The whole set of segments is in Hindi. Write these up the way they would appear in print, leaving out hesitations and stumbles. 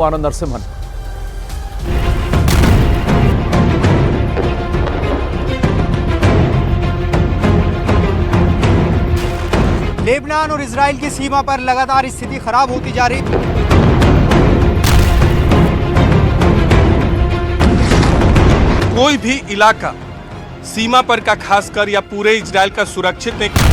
आनंद नरसिम्हन। लेबनान और इजराइल की सीमा पर लगातार स्थिति खराब होती जा रही। कोई भी इलाका सीमा पर का खासकर या पूरे इजराइल का सुरक्षित नहीं।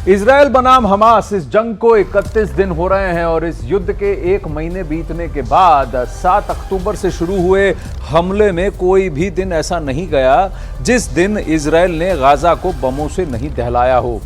इजराइल बनाम हमास इस जंग को 31 दिन हो रहे हैं और इस युद्ध के 1 महीने बीतने के बाद 7 अक्टूबर से शुरू हुए हमले में कोई भी दिन ऐसा नहीं गया जिस दिन इजराइल ने गाजा को बमों से नहीं दहलाया हो।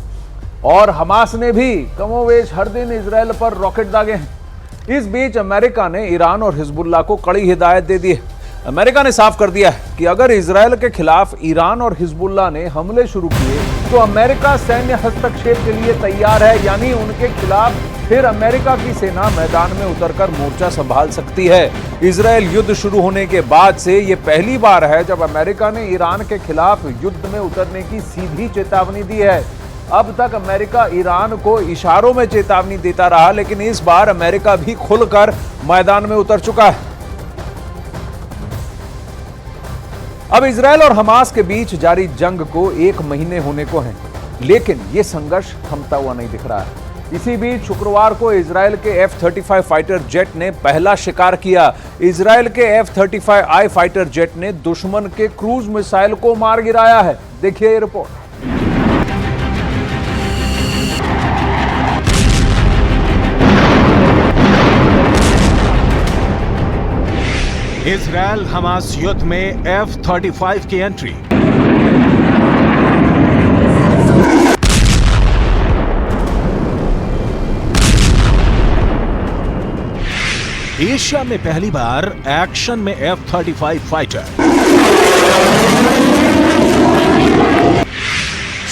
और हमास ने भी कमोवेश हर दिन इजराइल पर रॉकेट दागे हैं। इस बीच अमेरिका ने ईरान और हिजबुल्लाह को कड़ी हिदायत दे दी है। अमेरिका ने साफ कर दिया है कि अगर इजराइल के खिलाफ ईरान और हिजबुल्लाह ने हमले शुरू किए तो अमेरिका सैन्य हस्तक्षेप के लिए तैयार है, यानी उनके खिलाफ फिर अमेरिका की सेना मैदान में उतरकर मोर्चा संभाल सकती है। इजराइल युद्ध शुरू होने के बाद से यह पहली बार है जब अमेरिका ने ईरान के खिलाफ युद्ध में उतरने की सीधी चेतावनी दी है। अब तक अमेरिका ईरान को इशारों में चेतावनी देता रहा, लेकिन इस बार अमेरिका भी खुलकर मैदान में उतर चुका है। अब इजराइल और हमास के बीच जारी जंग को 1 महीने होने को है, लेकिन यह संघर्ष थमता हुआ नहीं दिख रहा है। इसी बीच शुक्रवार को इजराइल के F-35 फाइटर जेट ने पहला शिकार किया। इजराइल के F-35I फाइटर जेट ने दुश्मन के क्रूज मिसाइल को मार गिराया है। देखिए ये रिपोर्ट। इजराइल हमास युद्ध में F-35 की एंट्री। एशिया में पहली बार एक्शन में F-35 फाइटर।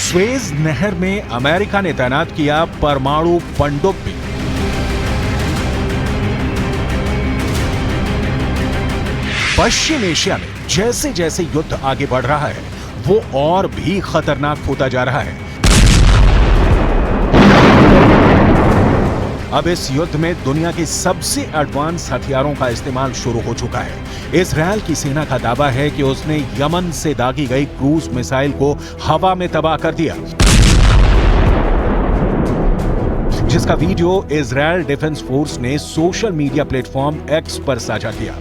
स्वेज नहर में अमेरिका ने तैनात किया परमाणु पनडुब्बी। पश्चिम एशिया में जैसे जैसे युद्ध आगे बढ़ रहा है वो और भी खतरनाक होता जा रहा है। अब इस युद्ध में दुनिया के सबसे एडवांस हथियारों का इस्तेमाल शुरू हो चुका है। इजराइल की सेना का दावा है कि उसने यमन से दागी गई क्रूज मिसाइल को हवा में तबाह कर दिया, जिसका वीडियो इजराइल डिफेंस फोर्स ने सोशल मीडिया प्लेटफॉर्म एक्स पर साझा किया।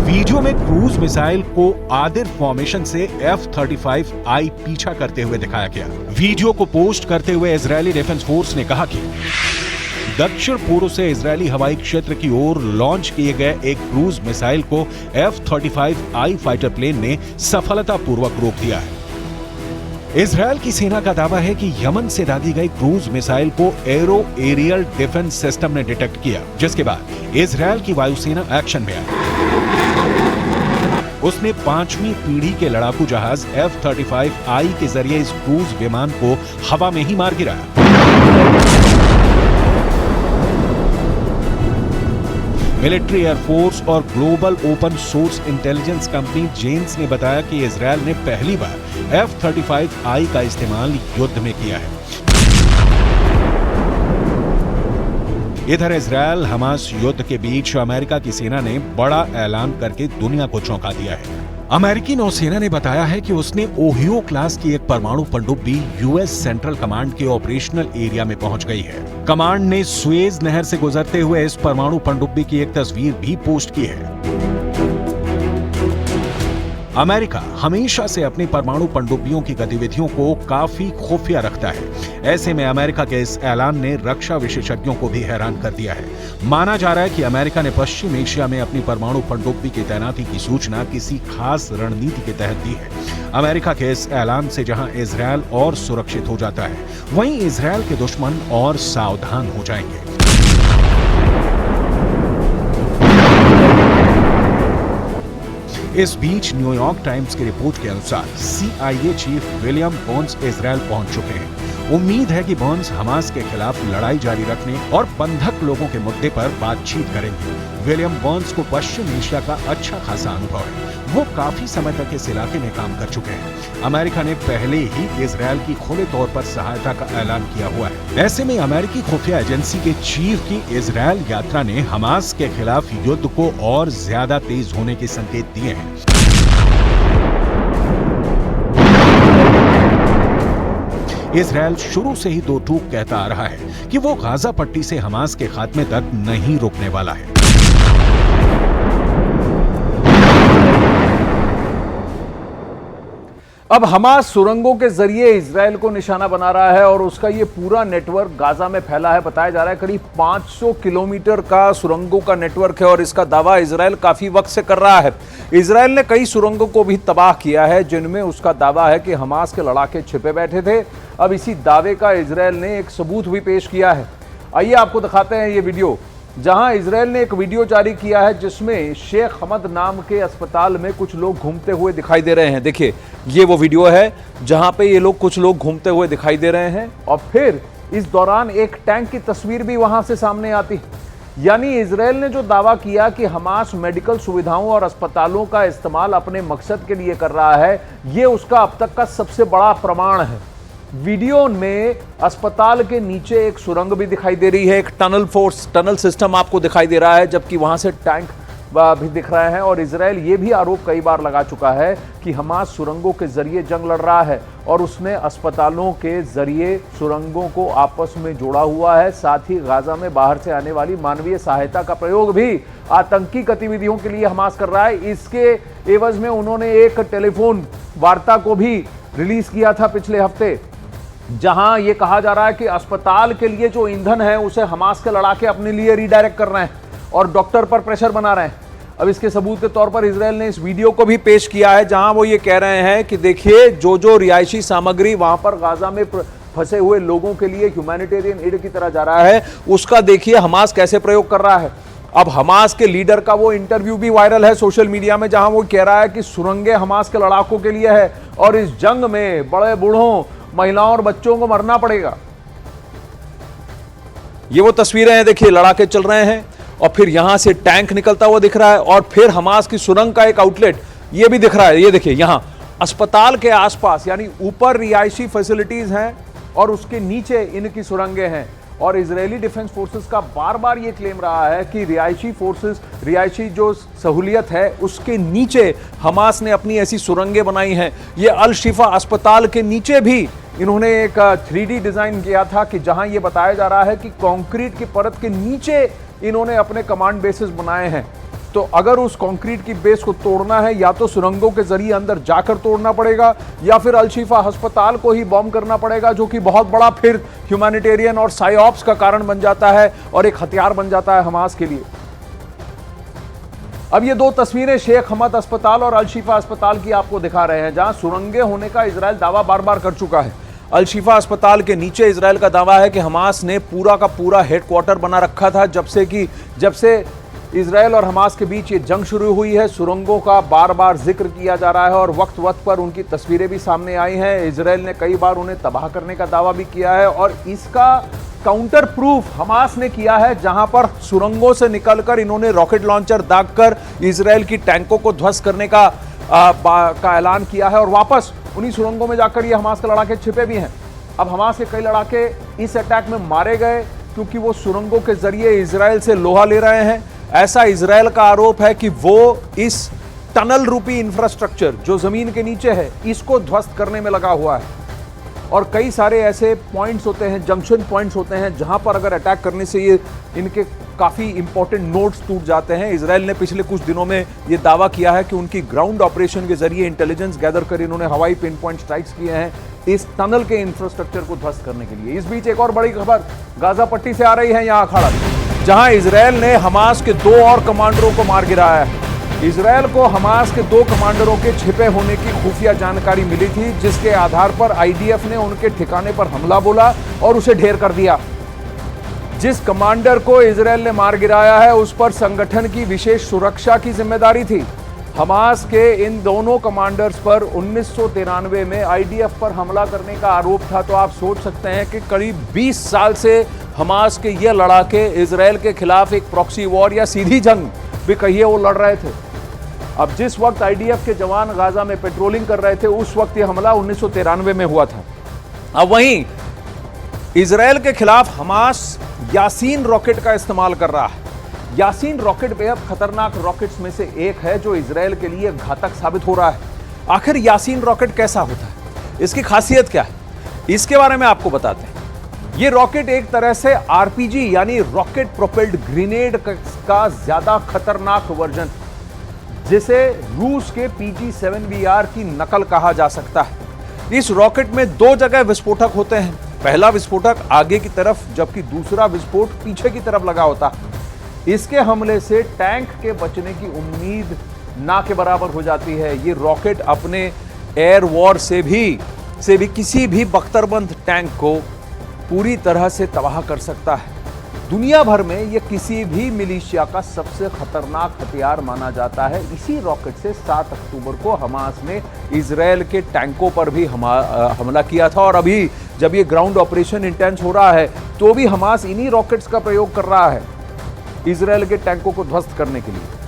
वीडियो में क्रूज मिसाइल को आदिर फॉर्मेशन से F-35I पीछा करते हुए दिखाया गया। वीडियो को पोस्ट करते हुए इजरायली डिफेंस फोर्स ने कहा कि दक्षिण पूर्व से इजरायली हवाई क्षेत्र की ओर लॉन्च किए गए एक क्रूज मिसाइल को F-35I फाइटर प्लेन ने सफलतापूर्वक रोक दिया है। इजरायल की सेना का दावा है कि यमन से दागी गई क्रूज मिसाइल को एरो एरियल डिफेंस सिस्टम ने डिटेक्ट किया, जिसके बाद इजरायल की वायुसेना एक्शन में आई। उसने 5वीं पीढ़ी के लड़ाकू जहाज F-35I के जरिए इस क्रूज विमान को हवा में ही मार गिराया। मिलिट्री एयरफोर्स और global open source intelligence company Janes ने बताया कि इजरायल ने पहली बार F-35I का इस्तेमाल युद्ध में किया है। इधर इजरायल हमास युद्ध के बीच अमेरिका की सेना ने बड़ा ऐलान करके दुनिया को चौंका दिया है। अमेरिकी नौसेना ने बताया है कि उसने ओहियो क्लास की एक परमाणु पनडुब्बी यूएस सेंट्रल कमांड के ऑपरेशनल एरिया में पहुंच गई है। कमांड ने स्वेज नहर से गुजरते हुए इस परमाणु पनडुब्बी की एक तस्वीर भी पोस्ट की है। अमेरिका हमेशा से अपनी परमाणु पनडुब्बियों की गतिविधियों को काफी खुफिया रखता है। ऐसे में अमेरिका के इस ऐलान ने रक्षा विशेषज्ञों को भी हैरान कर दिया है। माना जा रहा है कि अमेरिका ने पश्चिम एशिया में अपनी परमाणु पनडुब्बी की तैनाती की सूचना किसी खास रणनीति के तहत दी है। अमेरिका के इस ऐलान से जहां इजरायल और सुरक्षित हो जाता है, वहीं इजरायल के दुश्मन और सावधान हो जाएंगे। इस बीच न्यूयॉर्क टाइम्स की रिपोर्ट के अनुसार CIA chief William Burns Israel पहुंच चुके हैं। उम्मीद है कि बर्न्स हमास के खिलाफ लड़ाई जारी रखने और बंधक लोगों के मुद्दे पर बातचीत करेंगे। विलियम बर्न्स को पश्चिम एशिया का अच्छा खासा अनुभव है। वो काफी समय तक इस इलाके में काम कर चुके हैं। अमेरिका ने पहले ही इजरायल की खुले तौर पर सहायता का ऐलान किया हुआ है। ऐसे में अमेरिकी खुफिया एजेंसी के चीफ की इजरायल यात्रा ने हमास के खिलाफ युद्ध को और ज्यादा तेज होने के संकेत दिए हैं। इजरायल शुरू से ही दो टूक कहता आ रहा है कि वो गाजा पट्टी से हमास के खात्मे तक नहीं रुकने वाला है। अब हमास सुरंगों के जरिए इजरायल को निशाना बना रहा है और उसका ये पूरा नेटवर्क गाजा में फैला है। बताया जा रहा है करीब 500 किलोमीटर का सुरंगों का नेटवर्क है और इसका दावा इजरायल काफी वक्त से कर रहा है। इजरायल ने कई सुरंगों को भी तबाह किया है जिनमें उसका दावा है कि हमास के लड़ाके छिपे बैठे थे। अब इसी दावे का इजरायल ने एक सबूत भी पेश किया है। आइए आपको दिखाते हैं ये वीडियो, जहां इजरायल ने एक वीडियो जारी किया है जिसमें शेख हमद नाम के अस्पताल में कुछ लोग घूमते हुए दिखाई दे रहे हैं। देखिए, ये वो वीडियो है जहां पे ये लोग कुछ लोग घूमते हुए दिखाई दे रहे हैं और फिर इस दौरान एक टैंक की तस्वीर भी वहां से सामने आती है। यानी इजरायल ने जो दावा किया कि हमास मेडिकल सुविधाओं और अस्पतालों का इस्तेमाल अपने मकसद के लिए कर रहा है, ये उसका अब तक का सबसे बड़ा प्रमाण है। वीडियो में अस्पताल के नीचे एक सुरंग भी दिखाई दे रही है, एक टनल सिस्टम आपको दिखाई दे रहा है, जबकि वहां से टैंक भी दिख रहे हैं। और इजरायल ये भी आरोप कई बार लगा चुका है कि हमास सुरंगों के जरिए जंग लड़ रहा है और उसने अस्पतालों के जरिए सुरंगों को आपस में जोड़ा हुआ है। साथ ही गाजा में बाहर से आने वाली मानवीय सहायता का प्रयोग भी आतंकी गतिविधियों के लिए हमास कर रहा है। इसके एवज में उन्होंने एक टेलीफोन वार्ता को भी रिलीज किया था पिछले हफ्ते, जहां यह कहा जा रहा है कि अस्पताल के लिए जो ईंधन है उसे हमास के लड़ाके अपने लिए रीडायरेक्ट कर रहे हैं और डॉक्टर पर प्रेशर बना रहे हैं। अब इसके सबूत के तौर पर इजरायल ने इस वीडियो को भी पेश किया है जहां वो ये कह रहे हैं कि देखिए, जो रिहायशी सामग्री वहां पर गाजा में फंसे हुए लोगों के लिए ह्यूमैनिटेरियन एड की तरह जा रहा है, उसका देखिए हमास कैसे प्रयोग कर रहा है। अब हमास के लीडर का वो इंटरव्यू भी वायरल है सोशल मीडिया में, जहां वो कह रहा है कि सुरंगें हमास के लड़ाकों के लिए है और इस जंग में बड़े बूढ़ों, महिलाओं और बच्चों को मरना पड़ेगा। ये वो तस्वीरें हैं, देखिए लड़ाके चल रहे हैं और फिर यहां से टैंक निकलता हुआ दिख रहा है और फिर हमास की सुरंग का एक आउटलेट ये भी दिख रहा है। ये देखिए, यहां अस्पताल के आसपास यानी ऊपर रिहायशी फैसिलिटीज हैं और उसके नीचे इनकी सुरंगें हैं। और इजरायली डिफेंस फोर्सेस का बार बार ये क्लेम रहा है कि रिहायशी जो सहूलियत है उसके नीचे हमास ने अपनी ऐसी सुरंगें बनाई हैं। ये अल शिफा अस्पताल के नीचे भी इन्होंने एक 3D डिजाइन किया था कि जहां ये बताया जा रहा है कि कंक्रीट की परत के नीचे इन्होंने अपने कमांड बेसेस बनाए हैं। तो अगर उस कंक्रीट की बेस को तोड़ना है, या तो सुरंगों के जरिए अंदर जाकर तोड़ना पड़ेगा या फिर अल शिफा अस्पताल को ही बॉम्ब करना पड़ेगा, जो कि बहुत बड़ा फिर ह्यूमैनिटेरियन और साइऑप्स का कारण बन जाता है और एक हथियार बन जाता है हमास के लिए। अब ये दो तस्वीरें शेख हमद अस्पताल और अल शिफा अस्पताल की आपको दिखा रहे हैं, जहां सुरंगें होने का इजरायल दावा बार बार कर चुका है। अल शिफा अस्पताल के नीचे इजरायल का दावा है कि हमास ने पूरा का पूरा हेडक्वार्टर बना रखा था जब से इजरायल और हमास के बीच ये जंग शुरू हुई है। सुरंगों का बार बार जिक्र किया जा रहा है और वक्त वक्त पर उनकी तस्वीरें भी सामने आई हैं। इजरायल ने कई बार उन्हें तबाह करने का दावा भी किया है और इसका काउंटर प्रूफ हमास ने किया है, जहां पर सुरंगों से निकलकर इन्होंने रॉकेट लॉन्चर दागकर इजरायल की टैंकों को ध्वस्त करने का ऐलान किया है और वापस उन्हीं सुरंगों में जाकर ये हमास के लड़ाके छिपे भी हैं। अब हमास के कई लड़ाके इस अटैक में मारे गए क्योंकि वो सुरंगों के जरिए इजरायल से लोहा ले रहे हैं। ऐसा इजरायल का आरोप है कि वो इस टनल रूपी इंफ्रास्ट्रक्चर जो जमीन के नीचे है इसको ध्वस्त करने में लगा हुआ है। और कई सारे ऐसे पॉइंट्स होते हैं, जंक्शन पॉइंट्स होते हैं, जहां पर अगर अटैक करने से ये इनके काफ़ी इंपॉर्टेंट नोड्स टूट जाते हैं। इजरायल ने पिछले कुछ दिनों में ये दावा किया है कि उनकी ग्राउंड ऑपरेशन के जरिए इंटेलिजेंस गैदर कर इन्होंने हवाई पिन पॉइंट स्ट्राइक्स किए हैं इस टनल के इंफ्रास्ट्रक्चर को ध्वस्त करने के लिए। इस बीच एक और बड़ी खबर गाजा पट्टी से आ रही है, यहाँ अखाड़ा, जहां इजरायल ने हमास के 2 और कमांडरों को मार गिराया है। इजरायल को हमास के 2 कमांडरों के छिपे होने की खुफिया जानकारी मिली थी, जिसके आधार पर आईडीएफ ने उनके ठिकाने पर हमला बोला और उसे ढेर कर दिया। जिस कमांडर को इजरायल ने मार गिराया है उस पर संगठन की विशेष सुरक्षा की जिम्मेदारी थी। हमास के इन दोनों कमांडर्स पर 1993 में आईडीएफ पर हमला करने का आरोप था। तो आप सोच सकते हैं कि करीब 20 साल से हमास के ये लड़ाके इजराइल के खिलाफ एक प्रॉक्सी वॉर या सीधी जंग भी कहिए वो लड़ रहे थे। अब जिस वक्त आईडीएफ के जवान गाजा में पेट्रोलिंग कर रहे थे उस वक्त ये हमला 1993 में हुआ था। अब वहीं इजराइल के खिलाफ हमास यासीन रॉकेट का इस्तेमाल कर रहा है। यासीन रॉकेट बेहद खतरनाक रॉकेट्स में से एक है जो इजराइल के लिए घातक साबित हो रहा है। आखिर यासीन रॉकेट कैसा होता है, इसकी खासियत क्या है, इसके बारे में आपको बताते हैं। यह रॉकेट एक तरह से आरपीजी यानी रॉकेट प्रोपेल्ड ग्रेनेड का ज्यादा खतरनाक वर्जन, जिसे रूस के PG-7VR की नकल कहा जा सकता है। इस रॉकेट में दो जगह विस्फोटक होते हैं। पहला विस्फोटक आगे की तरफ जबकि दूसरा विस्फोट पीछे की तरफ लगा होता है। इसके हमले से टैंक के बचने की उम्मीद ना के बराबर हो जाती है। ये रॉकेट अपने एयर वॉर से भी किसी भी बख्तरबंद टैंक को पूरी तरह से तबाह कर सकता है। दुनिया भर में यह किसी भी मिलिशिया का सबसे खतरनाक हथियार माना जाता है। इसी रॉकेट से 7 अक्टूबर को हमास ने इजराइल के टैंकों पर भी हमला किया था। और अभी जब ये ग्राउंड ऑपरेशन इंटेंस हो रहा है तो भी हमास इन्हीं रॉकेट्स का प्रयोग कर रहा है इजराइल के टैंकों को ध्वस्त करने के लिए।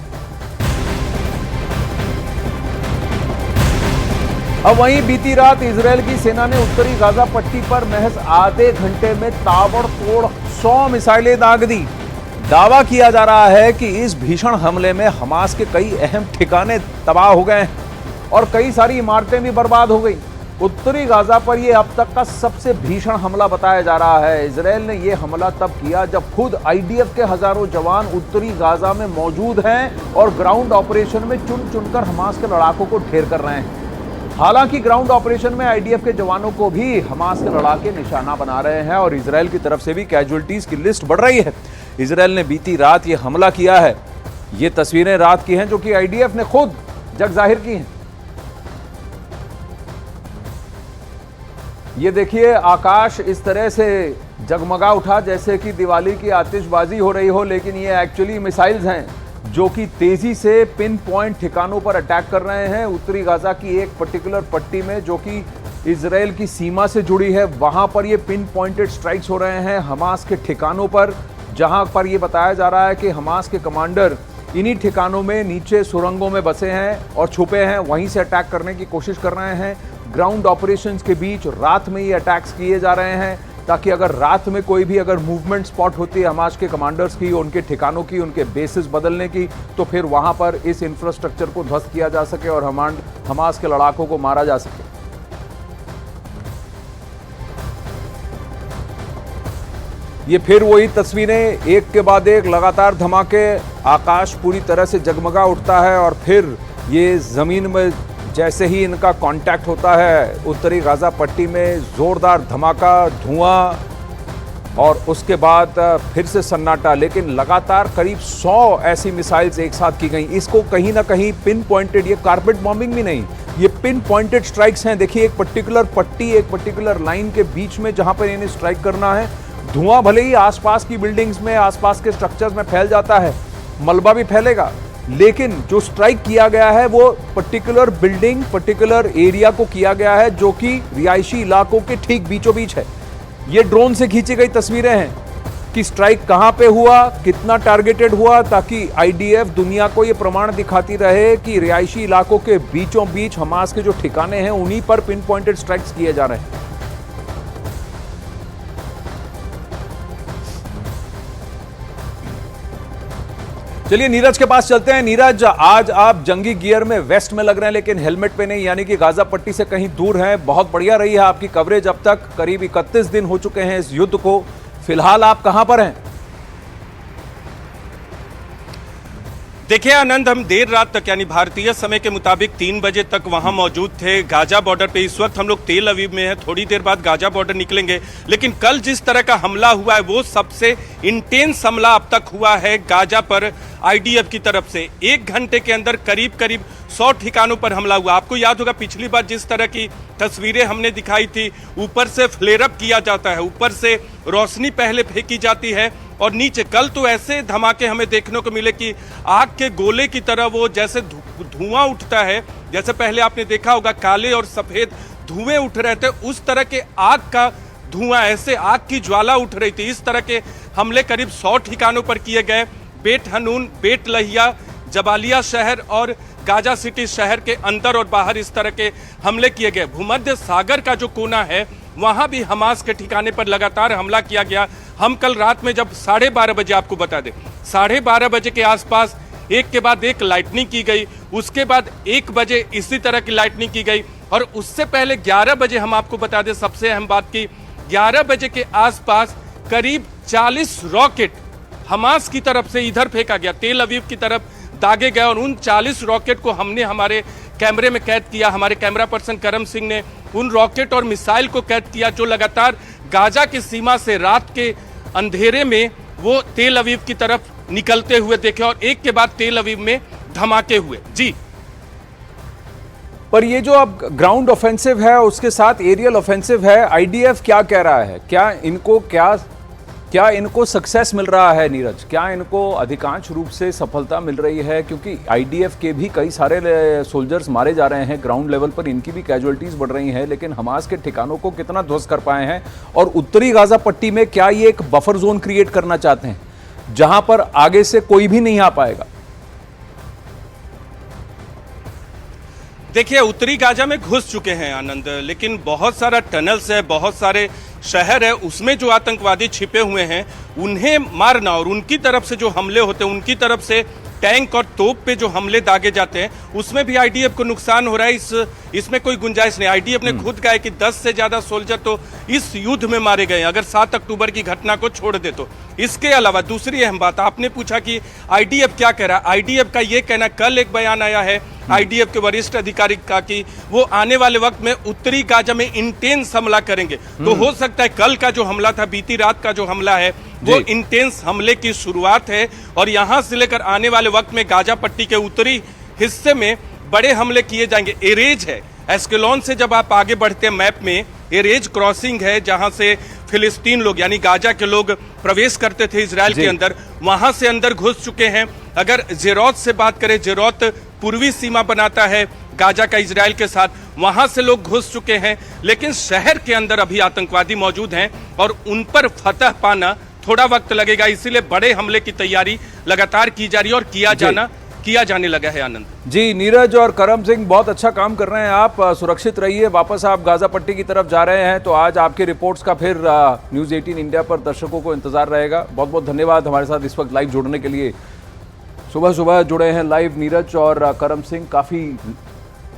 अब वहीं बीती रात इजराइल की सेना ने उत्तरी गाजा पट्टी पर महज आधे घंटे में ताबड़तोड़ 100 मिसाइलें दाग दी। दावा किया जा रहा है कि इस भीषण हमले में हमास के कई अहम ठिकाने तबाह हो गए हैं और कई सारी इमारतें भी बर्बाद हो गई। उत्तरी गाजा पर यह अब तक का सबसे भीषण हमला बताया जा रहा है। इजराइल ने यह हमला तब किया जब खुद आईडीएफ के हजारों जवान उत्तरी गाजा में मौजूद हैं और ग्राउंड ऑपरेशन में चुन चुनकर हमास के लड़ाकों को ढेर कर रहे हैं। हालांकि ग्राउंड ऑपरेशन में आईडीएफ के जवानों को भी हमास के लड़ाके निशाना बना रहे हैं और इजराइल की तरफ से भी कैजुअल्टीज की लिस्ट बढ़ रही है। इजराइल ने बीती रात यह हमला किया है। ये तस्वीरें रात की हैं जो कि आईडीएफ ने खुद जग जाहिर की हैं। ये देखिए, आकाश इस तरह से जगमगा उठा जैसे कि दिवाली की आतिशबाजी हो रही हो, लेकिन ये एक्चुअली मिसाइल्स हैं जो कि तेजी से पिन पॉइंट ठिकानों पर अटैक कर रहे हैं। उत्तरी गाजा की एक पर्टिकुलर पट्टी में जो कि इजराइल की सीमा से जुड़ी है, वहां पर ये पिन पॉइंटेड स्ट्राइक्स हो रहे हैं हमास के ठिकानों पर, जहां पर ये बताया जा रहा है कि हमास के कमांडर इन्हीं ठिकानों में नीचे सुरंगों में बसे हैं और छुपे हैं, वहीं से अटैक करने की कोशिश कर रहे हैं। ग्राउंड ऑपरेशंस के बीच रात में ये अटैक्स किए जा रहे हैं ताकि अगर रात में कोई भी अगर मूवमेंट स्पॉट होती है हमास के कमांडर्स की, उनके ठिकानों की, उनके बेसिस बदलने की, तो फिर वहां पर इस इंफ्रास्ट्रक्चर को ध्वस्त किया जा सके और हमास के लड़ाकों को मारा जा सके। ये फिर वही तस्वीरें, एक के बाद एक लगातार धमाके, आकाश पूरी तरह से जगमगा उठता है और फिर ये जमीन में जैसे ही इनका कांटेक्ट होता है उत्तरी गाजा पट्टी में जोरदार धमाका, धुआं और उसके बाद फिर से सन्नाटा। लेकिन लगातार करीब 100 ऐसी मिसाइल्स एक साथ की गई। इसको कहीं ना कहीं पिन पॉइंटेड, ये कारपेट बॉम्बिंग भी नहीं, ये पिन पॉइंटेड स्ट्राइक्स हैं। देखिए, एक पर्टिकुलर पट्टी, एक पर्टिकुलर लाइन के बीच में जहां पर इन्हें स्ट्राइक करना है। धुआं भले ही आसपास की बिल्डिंग्स में, आसपास के स्ट्रक्चर्स में फैल जाता है, मलबा भी फैलेगा, लेकिन जो स्ट्राइक किया गया है वो पर्टिकुलर बिल्डिंग, पर्टिकुलर एरिया को किया गया है जो कि रिहायशी इलाकों के ठीक बीचों बीच है। ये ड्रोन से खींची गई तस्वीरें हैं कि स्ट्राइक कहां पे हुआ, कितना टारगेटेड हुआ, ताकि आईडीएफ दुनिया को यह प्रमाण दिखाती रहे कि रिहायशी इलाकों के बीचों बीच हमास के जो ठिकाने हैं उन्हीं पर पिन पॉइंटेड स्ट्राइक्स किए जा रहे हैं। चलिए नीरज के पास चलते हैं। नीरज, आज आप जंगी गियर में, वेस्ट में लग रहे हैं लेकिन हेलमेट पे नहीं, यानी कि गाजा पट्टी से कहीं दूर हैं। बहुत बढ़िया रही है आपकी कवरेज अब तक। करीब 31 दिन हो चुके हैं इस युद्ध को। फिलहाल आप कहां पर हैं? देखिए आनंद, हम देर रात तक यानी भारतीय समय के मुताबिक 3 बजे तक वहां मौजूद थे गाजा बॉर्डर पे। इस वक्त हम लोग तेल अवीव में हैं, थोड़ी देर बाद गाजा बॉर्डर निकलेंगे। लेकिन कल जिस तरह का हमला हुआ है वो सबसे इंटेंस हमला अब तक हुआ है गाजा पर आईडीएफ की तरफ से। 1 घंटे के अंदर करीब 100 ठिकानों पर हमला हुआ। आपको याद होगा पिछली बार जिस तरह की तस्वीरें हमने दिखाई थी, ऊपर से फ्लेयर अप किया जाता है, ऊपर से रोशनी पहले फेंकी जाती है, और नीचे कल तो ऐसे धमाके हमें देखने को मिले कि आग के गोले की तरह वो जैसे धुआं उठता है, जैसे पहले आपने देखा होगा काले और सफेद धुएं उठ रहे थे, उस तरह के आग का धुआं, ऐसे आग की ज्वाला उठ रही थी। इस तरह के हमले करीब 100 ठिकानों पर किए गए। बेट हनून, बेट लहिया, जबालिया शहर और गाजा सिटी शहर के अंदर और बाहर इस तरह के हमले किए गए। भूमध्य सागर का जो कोना है वहां भी हमास के ठिकाने पर लगातार हमला किया गया। हम कल रात में जब 12:30 बजे, आपको बता दें 12:30 बजे के आसपास एक के बाद एक लाइटनिंग की गई, उसके बाद 1 बजे इसी तरह की लाइटनिंग की गई और उससे पहले 11 बजे हम आपको बता दें सबसे अहम बात की 11 बजे के आसपास करीब 40 रॉकेट हमास की तरफ से इधर फेंका गया, तेल अवीव की तरफ दागे गए और उन 40 रॉकेट को हमने हमारे कैमरे में कैद किया। हमारे कैमरा पर्सन करम सिंह ने उन रॉकेट और मिसाइल को कैद किया जो लगातार गाजा की सीमा से रात के अंधेरे में वो तेल अवीव की तरफ निकलते हुए देखे और एक के बाद तेल अवीव में धमाके हुए। जी, पर ये जो अब ग्राउंड ऑफेंसिव है उसके साथ एरियल ऑफेंसिव है, आईडीएफ क्या कह रहा है? क्या इनको सक्सेस मिल रहा है नीरज? क्या इनको अधिकांश रूप से सफलता मिल रही है? क्योंकि आईडीएफ के भी कई सारे सोल्जर्स मारे जा रहे हैं ग्राउंड लेवल पर, इनकी भी कैजुअलिटीज बढ़ रही हैं, लेकिन हमास के ठिकानों को कितना ध्वस्त कर पाए हैं? और उत्तरी गाजा पट्टी में क्या ये एक बफर जोन क्रिएट करना चाहते हैं जहां पर आगे से कोई भी नहीं आ पाएगा? देखिए, उत्तरी गाजा में घुस चुके हैं आनंद, लेकिन बहुत सारा टनल्स है, बहुत सारे शहर है, उसमें जो आतंकवादी छिपे हुए हैं उन्हें मारना और उनकी तरफ से जो हमले होते हैं, उनकी तरफ से टैंक और तोप पे जो हमले दागे जाते हैं, उसमें भी आईडीएफ को नुकसान हो रहा है। इसमें कोई गुंजाइश नहीं। आईडीएफ ने खुद कहा है कि 10 से ज्यादा सोल्जर तो इस युद्ध में मारे गए अगर 7 अक्टूबर की घटना को छोड़ दे तो। इसके अलावा दूसरी अहम बात, आपने पूछा कि आईडीएफ क्या कह रहा है। आईडीएफ का यह कहना, कल एक बयान आया है आईडीएफ के वरिष्ठ अधिकारी का कि वो आने वाले वक्त में उत्तरी गाजा में इंटेंस हमला करेंगे। तो हो सकता है कल का जो हमला था, बीती रात का जो हमला है, वो इंटेंस हमले की शुरुआत है और यहां से लेकर आने वाले वक्त में गाजा पट्टी के उत्तरी हिस्से में बड़े हमले किए जाएंगे। एरेज है, एस्केलोन से जब आप आगे बढ़ते हैं मैप में, एरेज क्रॉसिंग है जहां से फिलिस्तीन लोग यानी गाजा के लोग प्रवेश करते थे इजराइल के अंदर, वहां से अंदर घुस चुके हैं। अगर जेरोत से बात करें, जेरोत पूर्वी सीमा बनाता है गाजा का इजराइल के साथ, वहां से लोग घुस चुके हैं, लेकिन शहर के अंदर अभी आतंकवादी मौजूद हैं और उन पर फतह पाना थोड़ा वक्त लगेगा। इसीलिए बड़े हमले की तैयारी लगातार की जा रही है और किया जाने लगा है। आनंद जी, नीरज और करम सिंह बहुत अच्छा काम कर रहे हैं। आप सुरक्षित रहिए। वापस आप गाजा पट्टी की तरफ जा रहे हैं तो आज आपके रिपोर्ट्स का फिर न्यूज़ 18 इंडिया पर दर्शकों को इंतजार रहेगा। बहुत बहुत धन्यवाद हमारे साथ इस वक्त लाइव जुड़ने के लिए। सुबह सुबह जुड़े हैं लाइव नीरज और करम सिंह। काफ़ी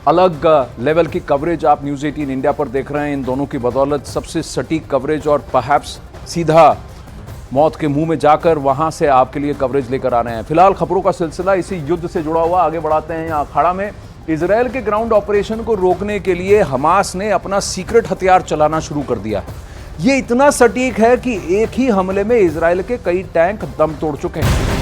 अलग लेवल की कवरेज आप न्यूज़ 18 इंडिया पर देख रहे हैं। इन दोनों की बदौलत सबसे सटीक कवरेज और परहैप्स सीधा मौत के मुंह में जाकर वहां से आपके लिए कवरेज लेकर आ रहे हैं। फिलहाल खबरों का सिलसिला इसी युद्ध से जुड़ा हुआ आगे बढ़ाते हैं। यहाँ अखाड़ा में इजरायल के ग्राउंड ऑपरेशन को रोकने के लिए हमास ने अपना सीक्रेट हथियार चलाना शुरू कर दिया है। ये इतना सटीक है कि एक ही हमले में इजरायल के कई टैंक दम तोड़ चुके हैं।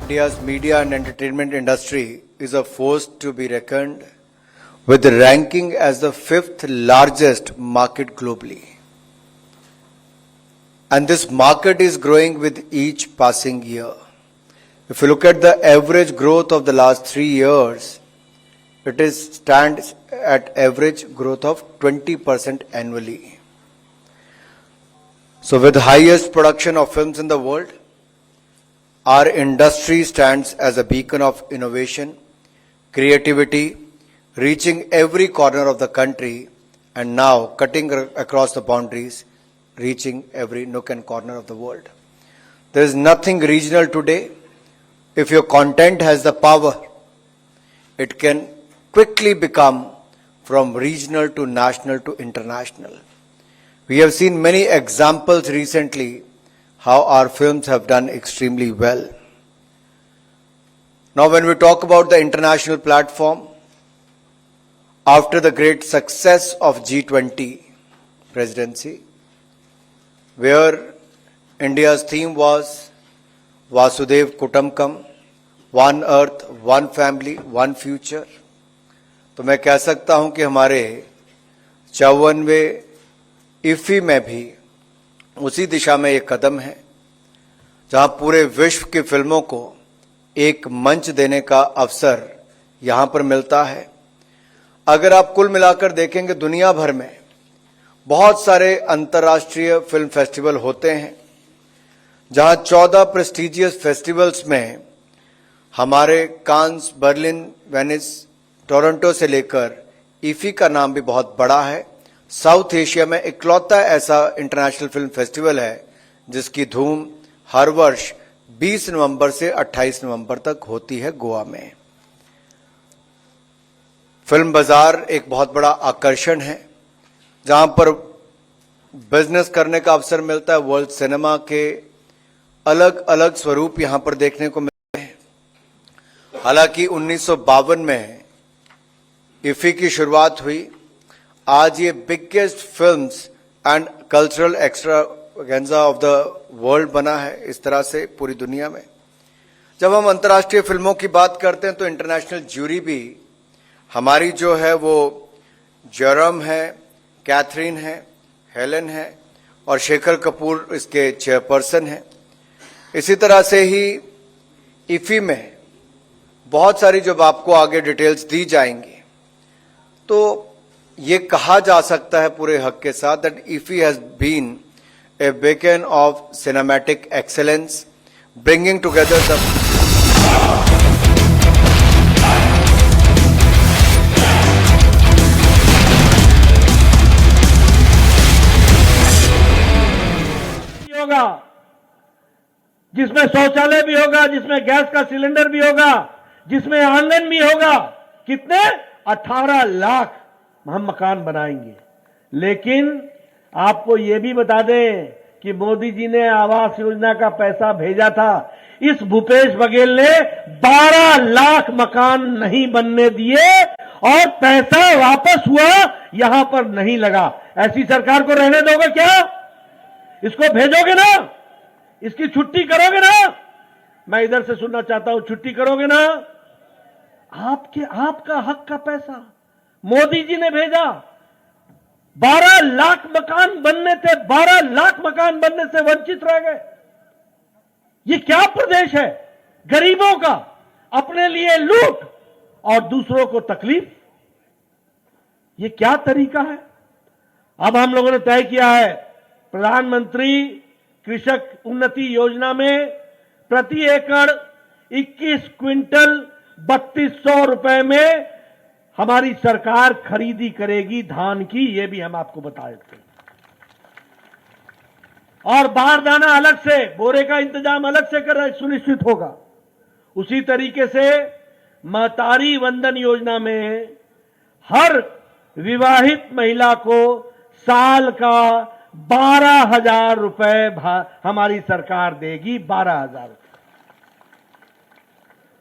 India's media and entertainment industry is a force to be reckoned with, the ranking as the 5th largest market globally. And this market is growing with each passing year. If you look at the average growth of the last 3 years, it stands at average growth of 20% annually. So with the highest production of films in the world, our industry stands as a beacon of innovation, creativity, reaching every corner of the country and now cutting across the boundaries, reaching every nook and corner of the world. There is nothing regional today. If your content has the power, it can quickly become from regional to national to international. We have seen many examples recently how our films have done extremely well. Now when we talk about the international platform, after the great success of G20 presidency, where India's theme was Vasudev Kutumbakam, one earth, one family, one future, तो मैं कह सकता हूं कि हमारे 54वें इफ्फी में भी उसी दिशा में एक कदम है, जहां पूरे विश्व की फिल्मों को एक मंच देने का अवसर यहां पर मिलता है। अगर आप कुल मिलाकर देखेंगे, दुनिया भर में बहुत सारे अंतर्राष्ट्रीय फिल्म फेस्टिवल होते हैं, जहां 14 प्रेस्टिजियस फेस्टिवल्स में हमारे कांस, बर्लिन, वेनिस, टोरंटो से लेकर इफ्फी का नाम भी बहुत बड़ा है। साउथ एशिया में इकलौता ऐसा इंटरनेशनल फिल्म फेस्टिवल है जिसकी धूम हर वर्ष 20 नवंबर से 28 नवंबर तक होती है गोवा में। फिल्म बाजार एक बहुत बड़ा आकर्षण है, जहां पर बिजनेस करने का अवसर मिलता है। वर्ल्ड सिनेमा के अलग अलग स्वरूप यहां पर देखने को मिलते हैं। हालांकि 1952 में इफ्फी की शुरुआत हुई। आज ये biggest films and cultural extravaganza of the world बना है, इस तरह से पूरी दुनिया में। जब हम अंतर्राष्ट्रीय फिल्मों की बात करते हैं तो इंटरनेशनल ज्यूरी भी हमारी जो है वो जेरम है, कैथरीन है, हेलन है और शेखर कपूर इसके चेयरपर्सन हैं। इसी तरह से ही इफ्फी में बहुत सारी जब आपको आगे डिटेल्स दी जाएंगी तो ये कहा जा सकता है पूरे हक के साथ that IFFI has been a beacon of cinematic excellence, bringing together the होगा, जिसमें शौचालय भी होगा, जिसमें गैस का सिलेंडर भी होगा, जिसमें आंगन भी होगा। कितने? 18 लाख हम मकान बनाएंगे। लेकिन आपको यह भी बता दें कि मोदी जी ने आवास योजना का पैसा भेजा था, इस भूपेश बघेल ने 12 लाख मकान नहीं बनने दिए और पैसा वापस हुआ यहां पर नहीं लगा। ऐसी सरकार को रहने दोगे क्या? इसको भेजोगे ना? इसकी छुट्टी करोगे ना? मैं इधर से सुनना चाहता हूं, छुट्टी करोगे ना? आपका हक का पैसा मोदी जी ने भेजा। 12 लाख मकान बनने थे, 12 लाख मकान बनने से वंचित रह गए। ये क्या प्रदेश है? गरीबों का अपने लिए लूट और दूसरों को तकलीफ। ये क्या तरीका है? अब हम लोगों ने तय किया है, प्रधानमंत्री कृषक उन्नति योजना में प्रति एकड़ 21 क्विंटल 3200 रुपए में हमारी सरकार खरीदी करेगी धान की। ये भी हम आपको बता देते हैं। और बारदाना अलग से, बोरे का इंतजाम अलग से कर सुनिश्चित होगा। उसी तरीके से महतारी वंदन योजना में हर विवाहित महिला को साल का 12,000 रुपए हमारी सरकार देगी। 12,000 रुपए।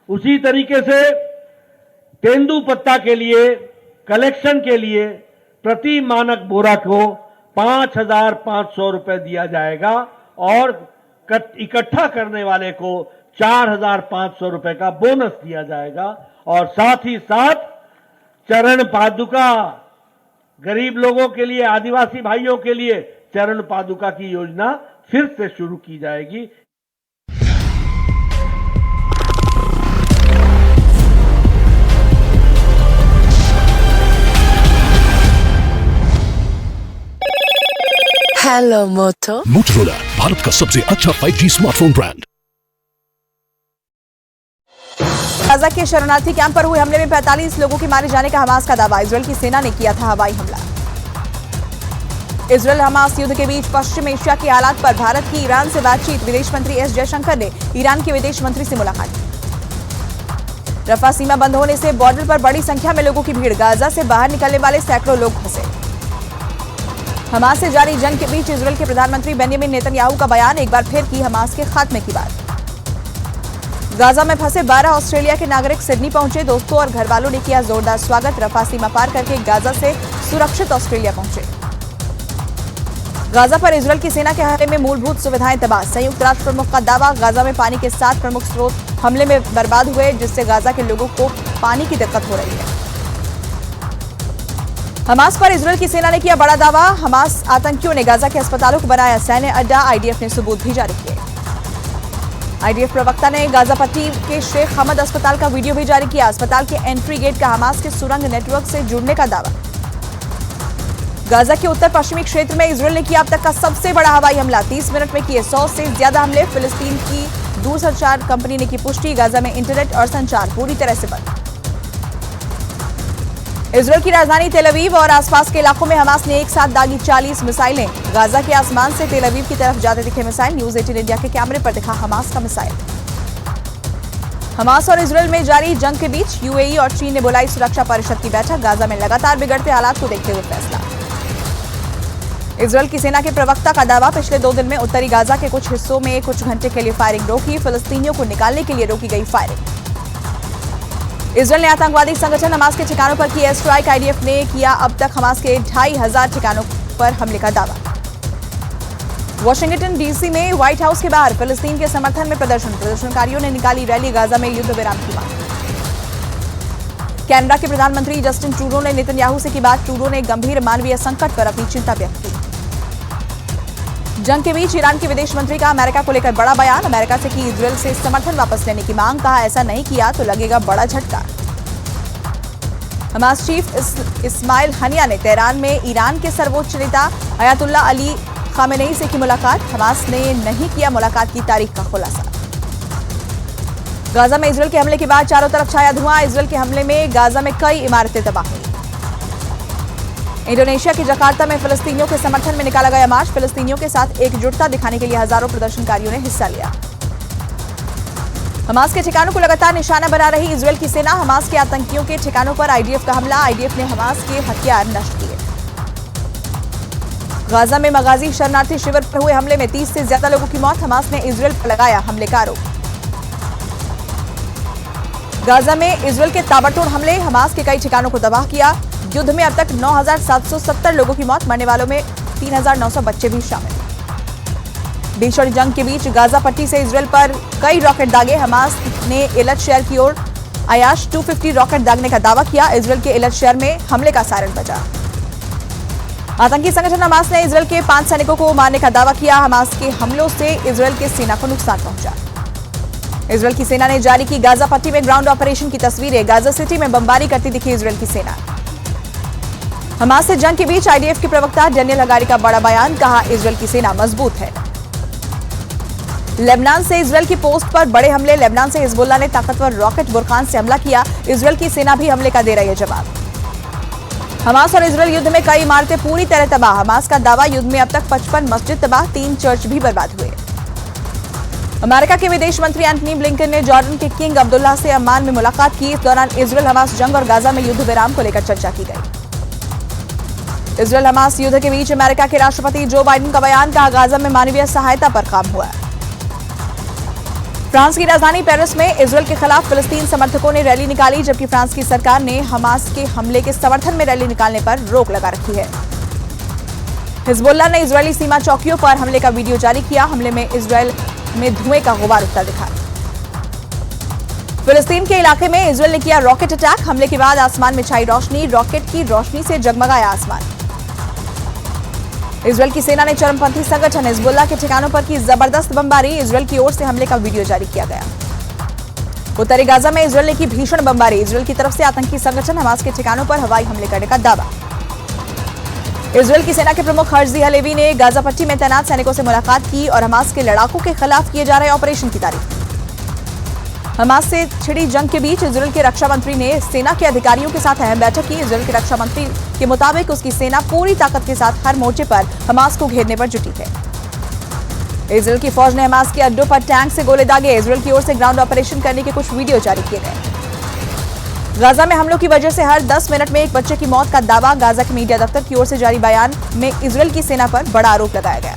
उसी तरीके से तेंदुपत्ता के लिए कलेक्शन के लिए प्रति मानक बोरा को 5,500 रुपए दिया जाएगा और इकट्ठा करने वाले को 4,500 रुपए का बोनस दिया जाएगा। और साथ ही साथ चरण पादुका, गरीब लोगों के लिए, आदिवासी भाइयों के लिए चरण पादुका की योजना फिर से शुरू की जाएगी। हेलो मोटो। मोटोरोला, भारत का सबसे अच्छा 5G स्मार्टफोन ब्रांड। गाजा के शरणार्थी कैंप पर हुए हमले में 45 लोगों के मारे जाने का हमास का दावा। इजरायल की सेना ने किया था हवाई हमला। इजरायल हमास युद्ध के बीच पश्चिम एशिया के हालात पर भारत की ईरान से बातचीत। विदेश मंत्री एस जयशंकर ने ईरान के विदेश मंत्री से मुलाकात की। रफा सीमा बंद होने से बॉर्डर पर बड़ी संख्या में लोगों की भीड़। गाजा से बाहर निकलने वाले सैकड़ों लोग फंसे। हमास से जारी जंग के बीच इजरायल के प्रधानमंत्री बेंजामिन नेतन्याहू का बयान। एक बार फिर की हमास के खात्मे की बात। गाजा में फंसे 12 ऑस्ट्रेलिया के नागरिक सिडनी पहुंचे। दोस्तों और घर वालों ने किया जोरदार स्वागत। रफा सीमा पार करके गाजा से सुरक्षित ऑस्ट्रेलिया पहुंचे। गाजा पर इजरायल की सेना के हमले में मूलभूत सुविधाएं तबाह। संयुक्त राष्ट्र प्रमुख का दावा। गाजा में पानी के 7 प्रमुख स्रोत हमले में बर्बाद हुए, जिससे गाजा के लोगों को पानी की दिक्कत हो रही है। हमास पर इजरायल की सेना ने किया बड़ा दावा। हमास आतंकियों ने गाजा के अस्पतालों को बनाया सैन्य अड्डा। आईडीएफ ने सबूत भी जारी किए। आईडीएफ प्रवक्ता ने गाजा पट्टी के शेख हमद अस्पताल का वीडियो भी जारी किया। अस्पताल के एंट्री गेट का हमास के सुरंग नेटवर्क से जुड़ने का दावा। गाजा के उत्तर पश्चिमी क्षेत्र में इजरायल ने किया अब तक का सबसे बड़ा हवाई हमला। 30 मिनट में किए 100 से ज्यादा हमले। फिलिस्तीन की दूरसंचार कंपनी ने की पुष्टि। गाजा में इंटरनेट और संचार पूरी तरह से बंद। इजरायल की राजधानी तेल अवीव और आसपास के इलाकों में हमास ने एक साथ दागी 40 मिसाइलें। गाजा के आसमान से तेल अवीव की तरफ जाते दिखे मिसाइल। न्यूज 18 इंडिया के कैमरे पर दिखा हमास का मिसाइल। हमास और इजरायल में जारी जंग के बीच यूएई और चीन ने बुलाई सुरक्षा परिषद की बैठक। गाजा में लगातार बिगड़ते हालात को देखते हुए फैसला। इजरायल की सेना के प्रवक्ता का दावा। पिछले 2 दिन में उत्तरी गाजा के कुछ हिस्सों में कुछ घंटे के लिए फायरिंग रोकी। फिलिस्तीनियों को निकालने के लिए रोकी गई फायरिंग। इजरायल ने आतंकवादी संगठन हमास के ठिकानों पर की एयर स्ट्राइक। आईडीएफ ने किया अब तक हमास के 2500 ठिकानों पर हमले का दावा। वॉशिंगटन डीसी में व्हाइट हाउस के बाहर फिलिस्तीन के समर्थन में प्रदर्शनकारियों ने निकाली रैली। गाजा में युद्ध विराम की मांग। कनाडा के प्रधानमंत्री जस्टिन ट्रूडो ने नेतन्याहू से की बात। ट्रूडो ने गंभीर मानवीय संकट पर अपनी चिंता व्यक्त की। जंग के बीच ईरान के विदेश मंत्री का अमेरिका को लेकर बड़ा बयान। अमेरिका से की इजरायल से समर्थन वापस लेने की मांग। कहा ऐसा नहीं किया तो लगेगा बड़ा झटका। हमास चीफ इस्माइल हनिया ने तेहरान में ईरान के सर्वोच्च नेता अयातुल्ला अली खामेनेई से की मुलाकात। हमास ने नहीं किया मुलाकात की तारीख का खुलासा। गाजा में इजरायल के हमले के बाद चारों तरफ छाया धुआं। इजरायल के हमले में गाजा में कई इमारतें तबाह हुई। इंडोनेशिया के जकार्ता में फिलिस्तीनियों के समर्थन में निकाला गया मार्च। फिलिस्तीनियों के साथ एकजुटता दिखाने के लिए हजारों प्रदर्शनकारियों ने हिस्सा लिया। हमास के ठिकानों को लगातार निशाना बना रही इजरायल की सेना। हमास के आतंकियों के ठिकानों पर आईडीएफ का हमला। आईडीएफ ने हमास के हथियार नष्ट किए। गाजा में मगाजी शरणार्थी शिविर पर हुए हमले में 30 से ज्यादा लोगों की मौत। हमास ने इजरायल पर लगाया हमले का आरोप। गाजा में इजरायल के ताबड़तोड़ हमले। हमास के कई ठिकानों को तबाह किया। युद्ध में अब तक 9,770 लोगों की मौत। मरने वालों में 3,900 बच्चे भी शामिल। भीषण जंग के बीच गाजा पट्टी से इजरायल पर कई रॉकेट दागे। हमास ने एलत शहर की ओर आयाश 250 रॉकेट दागने का दावा किया। इजरायल के एलत शहर में हमले का सायरन बजा। आतंकी संगठन हमास ने इजरायल के 5 सैनिकों को मारने का दावा किया। हमास के हमलों से इजरायल के सेना को नुकसान पहुंचा। इजरायल की सेना ने जारी की गाजा पट्टी में ग्राउंड ऑपरेशन की तस्वीरें। गाजा सिटी में बमबारी करती दिखी इजरायल की सेना। हमास से जंग के बीच आईडीएफ के प्रवक्ता डेनियल हगारी का बड़ा बयान। कहा इजरायल की सेना मजबूत है। लेबनान से इजरायल की पोस्ट पर बड़े हमले। लेबनान से हिजबुल्लाह ने ताकतवर रॉकेट बुरकान से हमला किया। इजरायल की सेना भी हमले का दे रही है जवाब। हमास और इजरायल युद्ध में कई इमारतें पूरी तरह तबाह। हमास का दावा युद्ध में अब तक 55 मस्जिद तबाह, 3 चर्च भी बर्बाद हुए। अमेरिका के विदेश मंत्री एंथनी ब्लिंकन ने जॉर्डन के किंग अब्दुल्ला से अम्मान में मुलाकात की। इस दौरान इजरायल हमास जंग और गाजा में युद्ध विराम को लेकर चर्चा की गई। इजरायल हमास युद्ध के बीच अमेरिका के राष्ट्रपति जो बाइडेन का बयान। कहा गाजा में मानवीय सहायता पर काम हुआ। फ्रांस की राजधानी पेरिस में इजरायल के खिलाफ फिलिस्तीन समर्थकों ने रैली निकाली, जबकि फ्रांस की सरकार ने हमास के हमले के समर्थन में रैली निकालने पर रोक लगा रखी है। हिजबुल्लाह ने इजरायली सीमा चौकियों पर हमले का वीडियो जारी किया। हमले में इजरायल में धुएं का गुबार उठता दिखा। फिलिस्तीन के इलाके में इजरायल ने किया रॉकेट अटैक। हमले के बाद आसमान में छाई रोशनी। रॉकेट की रोशनी से जगमगाया आसमान। इजरायल की सेना ने चरमपंथी संगठन हिजबुल्लाह के ठिकानों पर की जबरदस्त बमबारी। इजरायल की ओर से हमले का वीडियो जारी किया गया। उत्तरी गाजा में इजरायल ने की भीषण बमबारी। इजरायल की तरफ से आतंकी संगठन हमास के ठिकानों पर हवाई हमले करने का दावा। इजरायल की सेना के प्रमुख हर्जी हलेवी ने गाजा पट्टी में तैनात सैनिकों से मुलाकात की और हमास के लड़ाकों के खिलाफ किए जा रहे ऑपरेशन की तारीफ। हमास से छिड़ी जंग के बीच इजरायल के रक्षा मंत्री ने सेना के अधिकारियों के साथ अहम बैठक की। इजरायल के रक्षा मंत्री के मुताबिक उसकी सेना पूरी ताकत के साथ हर मोर्चे पर हमास को घेरने पर जुटी है। इजरायल की फौज ने हमास के अड्डों पर टैंक से गोले दागे। इजरायल की ओर से ग्राउंड ऑपरेशन करने के कुछ वीडियो जारी किए गए। गाजा में हमलों की वजह से हर 10 मिनट में एक बच्चे की मौत का दावा। गाजा के मीडिया दफ्तर की ओर से जारी बयान में इजरायल की सेना पर बड़ा आरोप लगाया गया।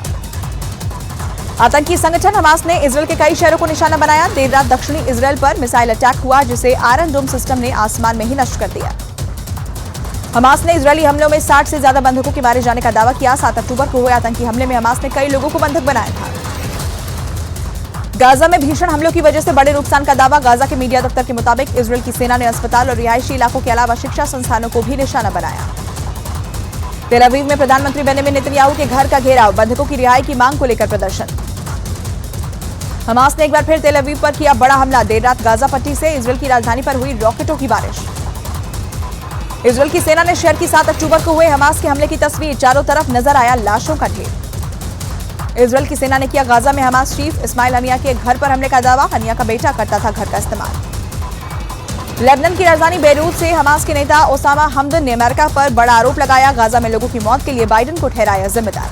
आतंकी संगठन हमास ने इजरायल के कई शहरों को निशाना बनाया। देर रात दक्षिणी इजरायल पर मिसाइल अटैक हुआ, जिसे आयरन डोम सिस्टम ने आसमान में ही नष्ट कर दिया। हमास ने इजरायली हमलों में 60 से ज्यादा बंधकों के मारे जाने का दावा किया। 7 अक्टूबर को हुए आतंकी हमले में हमास ने कई लोगों को बंधक बनाया था। गाजा में भीषण हमलों की वजह से बड़े नुकसान का दावा। गाजा के मीडिया दफ्तर के मुताबिक इजरायल की सेना ने अस्पताल और रिहायशी इलाकों के अलावा शिक्षा संस्थानों को भी निशाना बनाया। तेल अवीव में प्रधानमंत्री बेंजामिन नेतन्याहू के घर का घेराव, बंधकों की रिहाई की मांग को लेकर प्रदर्शन। हमास ने एक बार फिर तेल अवीव पर किया बड़ा हमला, देर रात गाजा पट्टी से इजरायल की राजधानी पर हुई रॉकेटों की बारिश। इजरायल की सेना ने शेयर की 7 अक्टूबर को हुए हमास के हमले की तस्वीर, चारों तरफ नजर आया लाशों का ढेर। इजरायल की सेना ने किया गाजा में हमास चीफ इस्माइल हनिया के घर पर हमले का दावा, हनिया का बेटा करता था घर का इस्तेमाल। लेबनान की राजधानी बेरूत से हमास के नेता ओसामा हमदन ने अमेरिका पर बड़ा आरोप लगाया, गाजा में लोगों की मौत के लिए बाइडेन को ठहराया जिम्मेदार।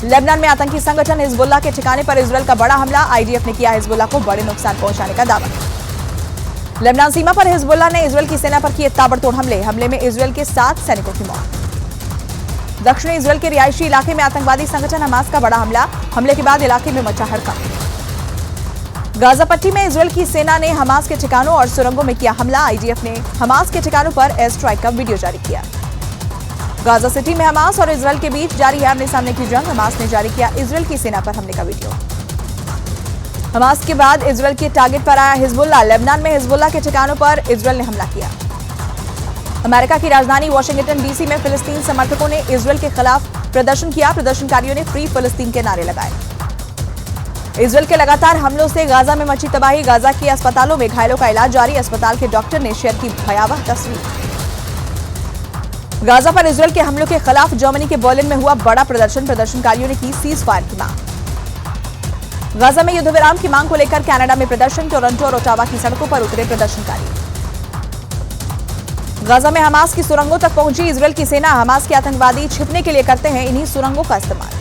लेबनान में आतंकी संगठन हिजबुल्लाह के ठिकाने पर इजरायल का बड़ा हमला, आईडीएफ ने किया हिजबुल्लाह को बड़े नुकसान पहुंचाने का दावा। लेबनान सीमा पर हिजबुल्लाह ने इजरायल की सेना पर किए ताबड़तोड़ हमले में इजरायल के 7 सैनिकों की मौत। दक्षिणी इजरायल के रिहायशी इलाके में आतंकवादी संगठन हमास का बड़ा हमले के बाद इलाके में मचा हड़कंप। गाजा पट्टी में इजरायल की सेना ने हमास के ठिकानों और सुरंगों में किया हमला, आईडीएफ ने हमास के ठिकानों पर एयर स्ट्राइक का वीडियो जारी किया। गाजा सिटी में हमास और इजरायल के बीच जारी है आमने सामने की जंग, हमास ने जारी किया इजरायल की सेना पर हमले का वीडियो। हमास के बाद इजरायल के टारगेट पर आया हिजबुल्लाह, लेबनान में हिजबुल्लाह के ठिकानों पर इजरायल ने हमला किया। अमेरिका की राजधानी वाशिंगटन डीसी में फिलिस्तीन समर्थकों ने इजरायल के खिलाफ प्रदर्शन किया, प्रदर्शनकारियों ने फ्री फिलिस्तीन के नारे लगाए। इजरायल के लगातार हमलों से गाजा में मची तबाही, गाजा के अस्पतालों में घायलों का इलाज जारी, अस्पताल के डॉक्टर ने शेयर की भयावह तस्वीर। गाजा पर इजरायल के हमलों के खिलाफ जर्मनी के बर्लिन में हुआ बड़ा प्रदर्शन, प्रदर्शनकारियों ने की सीज फायर की मांग। गाजा में युद्ध विराम की मांग को लेकर कनाडा में प्रदर्शन, टोरंटो और ओटावा की सड़कों पर उतरे प्रदर्शनकारी। गाजा में हमास की सुरंगों तक पहुंची इजरायल की सेना, हमास के आतंकवादी छिपने के लिए करते हैं इन्हीं सुरंगों का इस्तेमाल।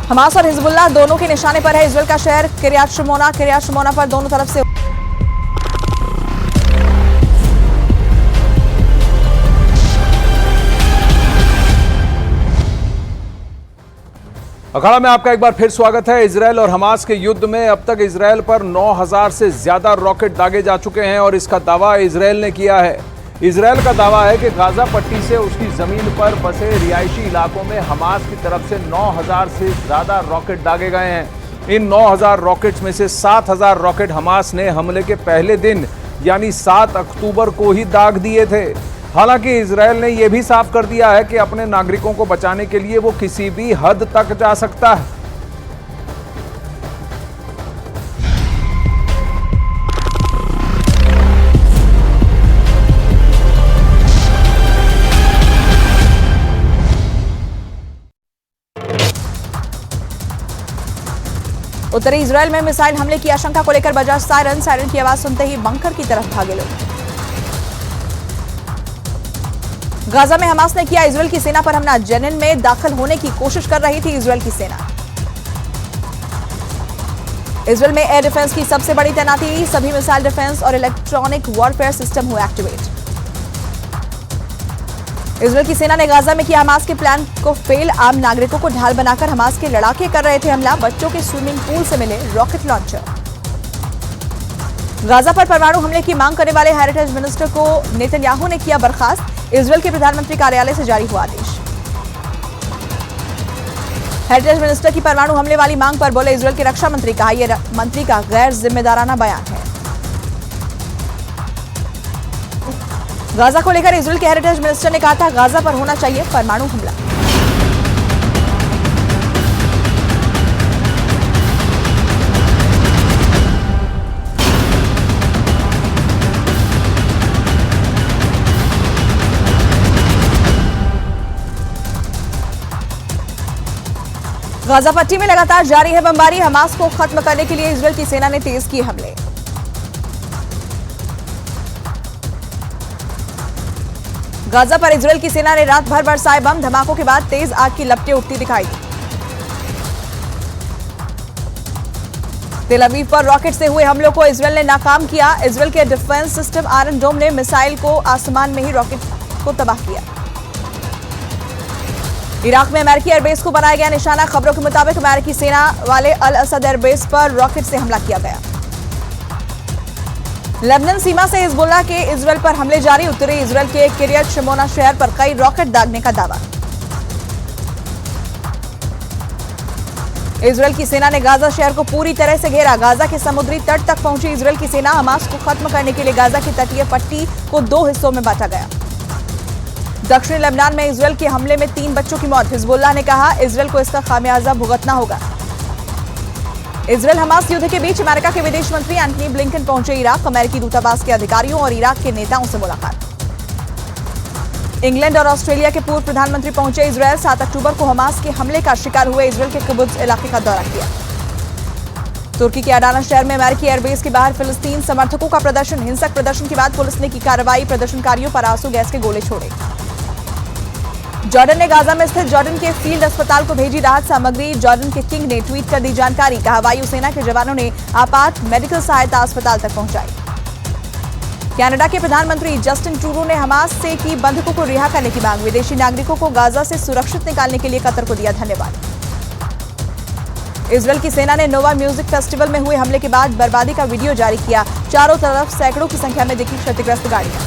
हमास और हिजबुल्लाह दोनों के निशाने पर है इजरायल का शहर किर्यात शिमोना पर दोनों तरफ से अखाड़ा में आपका एक बार फिर स्वागत है। इजरायल और हमास के युद्ध में अब तक इजरायल पर 9000 से ज्यादा रॉकेट दागे जा चुके हैं और इसका दावा इजरायल ने किया है। इजरायल का दावा है कि गाजा पट्टी से उसकी जमीन पर बसे रिहायशी इलाकों में हमास की तरफ से 9000 से ज्यादा रॉकेट दागे गए हैं। इन 9000 रॉकेट्स में से 7000 रॉकेट हमास ने हमले के पहले दिन यानी 7 अक्टूबर को ही दाग दिए थे। हालांकि इजरायल ने यह भी साफ कर दिया है कि अपने नागरिकों को बचाने के लिए वो किसी भी हद तक जा सकता है। उत्तरी इजरायल में मिसाइल हमले की आशंका को लेकर बजा सायरन की आवाज सुनते ही बंकर की तरफ भागे लोग। गाजा में हमास ने किया इजरायल की सेना पर हमला, जेनिन में दाखिल होने की कोशिश कर रही थी इजरायल की सेना। इजरायल में एयर डिफेंस की सबसे बड़ी तैनाती, सभी मिसाइल डिफेंस और इलेक्ट्रॉनिक वॉरफेयर सिस्टम हुए एक्टिवेट। इजरायल की सेना ने गाजा में किया हमास के प्लान को फेल, आम नागरिकों को ढाल बनाकर हमास के लड़ाके कर रहे थे हमला, बच्चों के स्विमिंग पूल से मिले रॉकेट लॉन्चर। गाजा पर परमाणु हमले की मांग करने वाले हेरिटेज मिनिस्टर को नेतन्याहू ने किया बर्खास्त, इजरायल के प्रधानमंत्री कार्यालय से जारी हुआ आदेश। हेरिटेज मिनिस्टर की परमाणु हमले वाली मांग पर बोले इजरायल के रक्षा मंत्री, कहा यह मंत्री का गैर जिम्मेदाराना बयान है। गाजा को लेकर इजरायल के हेरिटेज मिनिस्टर ने कहा था गाजा पर होना चाहिए परमाणु हमला। गाजा पट्टी में लगातार जारी है बमबारी, हमास को खत्म करने के लिए इजरायल की सेना ने तेज किए हमले। गाजा पर इजरायल की सेना ने रात भर बरसाए बम, धमाकों के बाद तेज आग की लपटें उठती दिखाई दी। तेल अवीव पर रॉकेट से हुए हमलों को इजरायल ने नाकाम किया, इजरायल के डिफेंस सिस्टम आयरन डोम ने मिसाइल को आसमान में ही रॉकेट को तबाह किया। इराक में अमेरिकी एयरबेस को बनाया गया निशाना, खबरों के मुताबिक अमेरिकी सेना वाले अल असद एयरबेस पर रॉकेट से हमला किया गया। लेबनान सीमा से हिजबुल्लाह के इजरायल पर हमले जारी, उत्तरी इजरायल के किर्यात शिमोना शहर पर कई रॉकेट दागने का दावा। इजरायल की सेना ने गाजा शहर को पूरी तरह से घेरा, गाजा के समुद्री तट तक पहुंची इजरायल की सेना, हमास को खत्म करने के लिए गाजा की तटीय पट्टी को 2 हिस्सों में बांटा गया। दक्षिणी लेबनान में इजरायल के हमले में 3 बच्चों की मौत। हिजबुल्लाह ने कहा इजरायल को इसका खामियाजा भुगतना होगा। इजरायल हमास युद्ध के बीच अमेरिका के विदेश मंत्री एंटनी ब्लिंकन पहुंचे इराक। अमेरिकी दूतावास के अधिकारियों और इराक के नेताओं से मुलाकात। इंग्लैंड और ऑस्ट्रेलिया के पूर्व प्रधानमंत्री पहुंचे इजरायल। 7 अक्टूबर को हमास के हमले का शिकार हुए इजरायल के किबुत्ज इलाके का दौरा किया। तुर्की के अडाना शहर में अमेरिकी एयरबेस के बाहर फिलिस्तीन समर्थकों का प्रदर्शन। हिंसक प्रदर्शन के बाद पुलिस ने की कार्रवाई। प्रदर्शनकारियों पर आंसू गैस के गोले छोड़े। जॉर्डन ने गाजा में स्थित जॉर्डन के फील्ड अस्पताल को भेजी राहत सामग्री। जॉर्डन के किंग ने ट्वीट कर दी जानकारी। कहा वायुसेना के जवानों ने आपात मेडिकल सहायता अस्पताल तक पहुंचाई। कनाडा के प्रधानमंत्री जस्टिन ट्रूडो ने हमास से की बंधकों को रिहा करने की मांग। विदेशी नागरिकों को गाजा से सुरक्षित निकालने के लिए कतर को दिया धन्यवाद। इजरायल की सेना ने नोवा म्यूजिक फेस्टिवल में हुए हमले के बाद बर्बादी का वीडियो जारी किया। चारों तरफ सैकड़ों की संख्या में दिखी क्षतिग्रस्त गाड़ियां।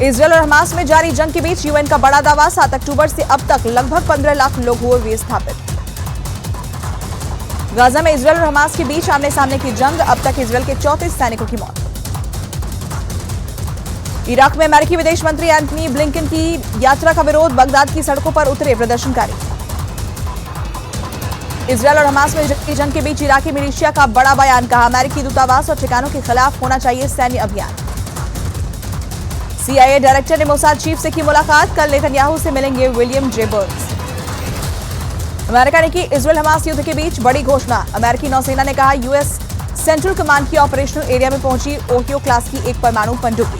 इजरायल और हमास में जारी जंग के बीच यूएन का बड़ा दावा। 7 अक्टूबर से अब तक लगभग 15 लाख लोग हुए विस्थापित। गाजा में इजरायल और हमास के बीच आमने सामने की जंग। अब तक इजरायल के 34 सैनिकों की मौत। इराक में अमेरिकी विदेश मंत्री एंटनी ब्लिंकन की यात्रा का विरोध। बगदाद की सड़कों पर उतरे प्रदर्शनकारी। इजरायल और हमास में जंग के बीच इराकी मिलिशिया का बड़ा बयान। कहा अमेरिकी दूतावास और ठिकानों के खिलाफ होना चाहिए सैन्य अभियान। CIA डायरेक्टर ने मोसाद चीफ से की मुलाकात। कल नेतन्याहू से मिलेंगे विलियम जे बर्न्स। अमेरिका ने की इजरायल हमास युद्ध के बीच बड़ी घोषणा। अमेरिकी नौसेना ने कहा US सेंट्रल कमांड की ऑपरेशनल एरिया में पहुंची ओहियो क्लास की एक परमाणु पनडुब्बी।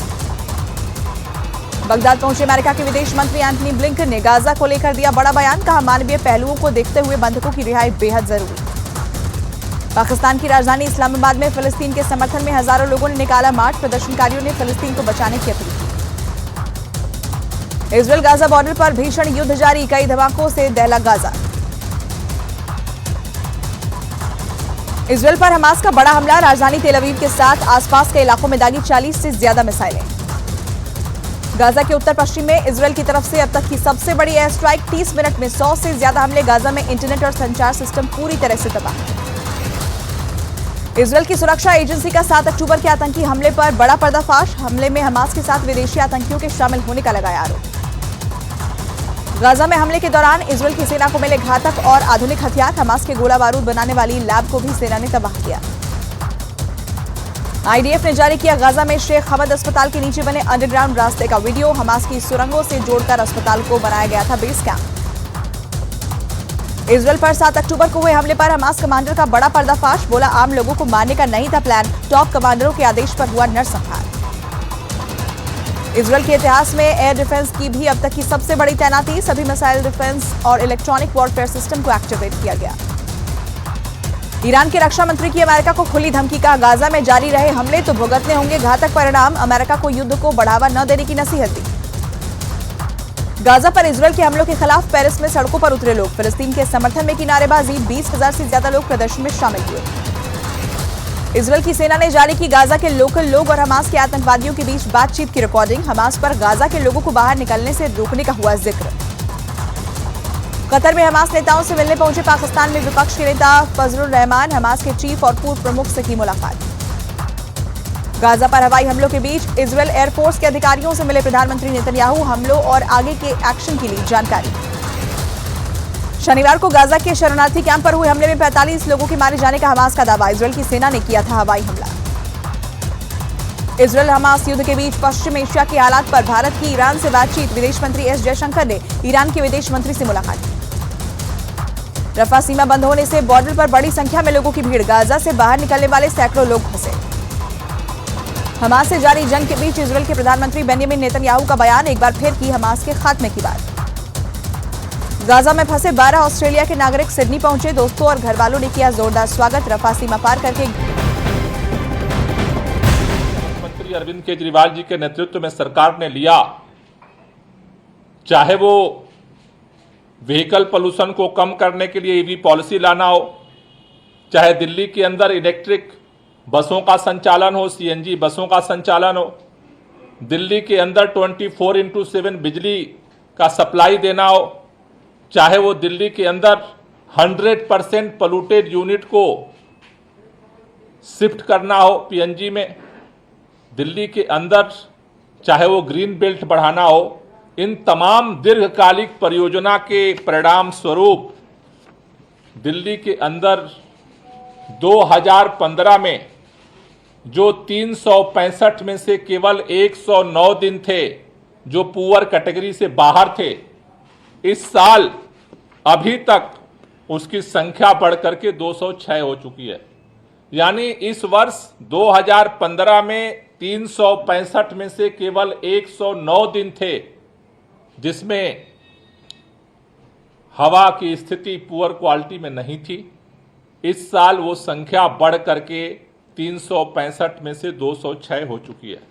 बगदाद पहुंचे अमेरिका के विदेश मंत्री एंटनी ब्लिंकन ने गाजा को लेकर दिया बड़ा बयान। कहा मानवीय पहलुओं को देखते हुए बंधकों की रिहाई बेहद जरूरी। पाकिस्तान की राजधानी इस्लामाबाद में फिलिस्तीन के समर्थन में हजारों लोगों ने निकाला मार्च। प्रदर्शनकारियों ने फिलिस्तीन को बचाने की अपील की। इजरायल गाजा बॉर्डर पर भीषण युद्ध जारी। कई धमाकों से दहला गाजा। इजरायल पर हमास का बड़ा हमला। राजधानी तेल अवीव के साथ आसपास के इलाकों में दागी 40 से ज्यादा मिसाइलें। गाजा के उत्तर पश्चिम में इजरायल की तरफ से अब तक की सबसे बड़ी एयर स्ट्राइक। 30 मिनट में 100 से ज्यादा हमले। गाजा में इंटरनेट और संचार सिस्टम पूरी तरह से तबाह। इजरायल की सुरक्षा एजेंसी का 7 अक्टूबर के आतंकी हमले पर बड़ा पर्दाफाश। हमले में हमास के साथ विदेशी आतंकियों के शामिल होने का लगाया आरोप। गाजा में हमले के दौरान इजरायल की सेना को मिले घातक और आधुनिक हथियार। हमास के गोला बारूद बनाने वाली लैब को भी सेना ने तबाह किया। IDF ने जारी किया गाजा में शेख हमद अस्पताल के नीचे बने अंडरग्राउंड रास्ते का वीडियो। हमास की सुरंगों से जोड़कर अस्पताल को बनाया गया था बेस कैंप। इजरायल पर 7 अक्टूबर को हुए हमले पर हमास कमांडर का बड़ा पर्दाफाश। बोला आम लोगों को मारने का नहीं था प्लान। टॉप कमांडरों के आदेश पर हुआ नरसंहार। इजरायल के इतिहास में एयर डिफेंस की भी अब तक की सबसे बड़ी तैनाती। सभी मिसाइल डिफेंस और इलेक्ट्रॉनिक वॉरफेयर सिस्टम को एक्टिवेट किया गया। ईरान के रक्षा मंत्री की अमेरिका को खुली धमकी। का गाजा में जारी रहे हमले तो भुगतने होंगे घातक परिणाम। अमेरिका को युद्ध को बढ़ावा न देने की नसीहत दी। गाजा पर इजरायल के हमलों के खिलाफ पेरिस में सड़कों पर उतरे लोग। फिलिस्तीन के समर्थन में की नारेबाजी। 20,000 से ज्यादा लोग प्रदर्शन में शामिल हुए। इजरायल की सेना ने जारी की गाजा के लोकल लोग और हमास के आतंकवादियों के बीच बातचीत की रिकॉर्डिंग। हमास पर गाजा के लोगों को बाहर निकलने से रोकने का हुआ जिक्र। कतर में हमास नेताओं से मिलने पहुंचे पाकिस्तान में विपक्ष के नेता फजलुर रहमान। हमास के चीफ और पूर्व प्रमुख से की मुलाकात। गाजा पर हवाई हमलों के बीच इजरायल एयरफोर्स के अधिकारियों से मिले प्रधानमंत्री नेतन्याहू। हमलों और आगे के एक्शन के लिए जानकारी। शनिवार को गाजा के शरणार्थी कैंप पर हुए हमले में 45 लोगों के मारे जाने का हमास का दावा। इजरायल की सेना ने किया था हवाई हमला। इजरायल हमास युद्ध के बीच पश्चिम एशिया के हालात पर भारत की ईरान से बातचीत। विदेश मंत्री एस जयशंकर ने ईरान के विदेश मंत्री से मुलाकात की। रफा सीमा बंद होने से बॉर्डर पर बड़ी संख्या में लोगों की भीड़। गाजा से बाहर निकलने वाले सैकड़ों लोग फंसे। हमास से जारी जंग के बीच इजरायल के प्रधानमंत्री बेंजामिन नेतन्याहू का बयान। एक बार फिर की हमास के खात्मे की बात। गाजा में फंसे 12 ऑस्ट्रेलिया के नागरिक सिडनी पहुंचे। दोस्तों और घर वालों ने किया जोरदार स्वागत। रफा सीमा पार करके मुख्यमंत्री अरविंद केजरीवाल जी के नेतृत्व में सरकार ने लिया, चाहे वो व्हीकल पोल्यूशन को कम करने के लिए ईवी पॉलिसी लाना हो, चाहे दिल्ली के अंदर इलेक्ट्रिक बसों का संचालन हो, CNG बसों का संचालन हो, दिल्ली के अंदर 24/7 बिजली का सप्लाई देना हो, चाहे वो दिल्ली के अंदर 100% पोल्यूटेड यूनिट को शिफ्ट करना हो PNG में, दिल्ली के अंदर चाहे वो ग्रीन बेल्ट बढ़ाना हो, इन तमाम दीर्घकालिक परियोजना के परिणाम स्वरूप दिल्ली के अंदर 2015 में जो 365 में से केवल 109 दिन थे जो पुअर कैटेगरी से बाहर थे, इस साल अभी तक उसकी संख्या बढ़कर के 206 हो चुकी है। यानी इस वर्ष 2015 में 365 में से केवल 109 दिन थे जिसमें हवा की स्थिति पुअर क्वालिटी में नहीं थी। इस साल वो संख्या बढ़ करके 365 में से 206 हो चुकी है।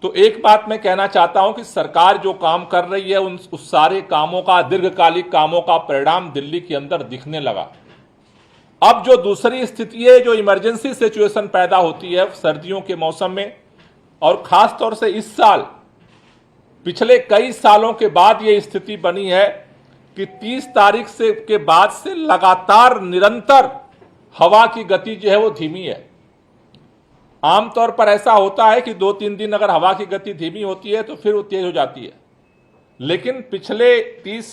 तो एक बात मैं कहना चाहता हूं कि सरकार जो काम कर रही है उस सारे कामों का, दीर्घकालिक कामों का परिणाम दिल्ली के अंदर दिखने लगा। अब जो दूसरी स्थिति है, जो इमरजेंसी सिचुएशन पैदा होती है सर्दियों के मौसम में, और खास तौर से इस साल पिछले कई सालों के बाद ये स्थिति बनी है कि 30 तारीख से के बाद से लगातार निरंतर हवा की गति जो है वो धीमी है। आमतौर पर ऐसा होता है कि 2-3 दिन अगर हवा की गति धीमी होती है तो फिर वो तेज हो जाती है, लेकिन पिछले 30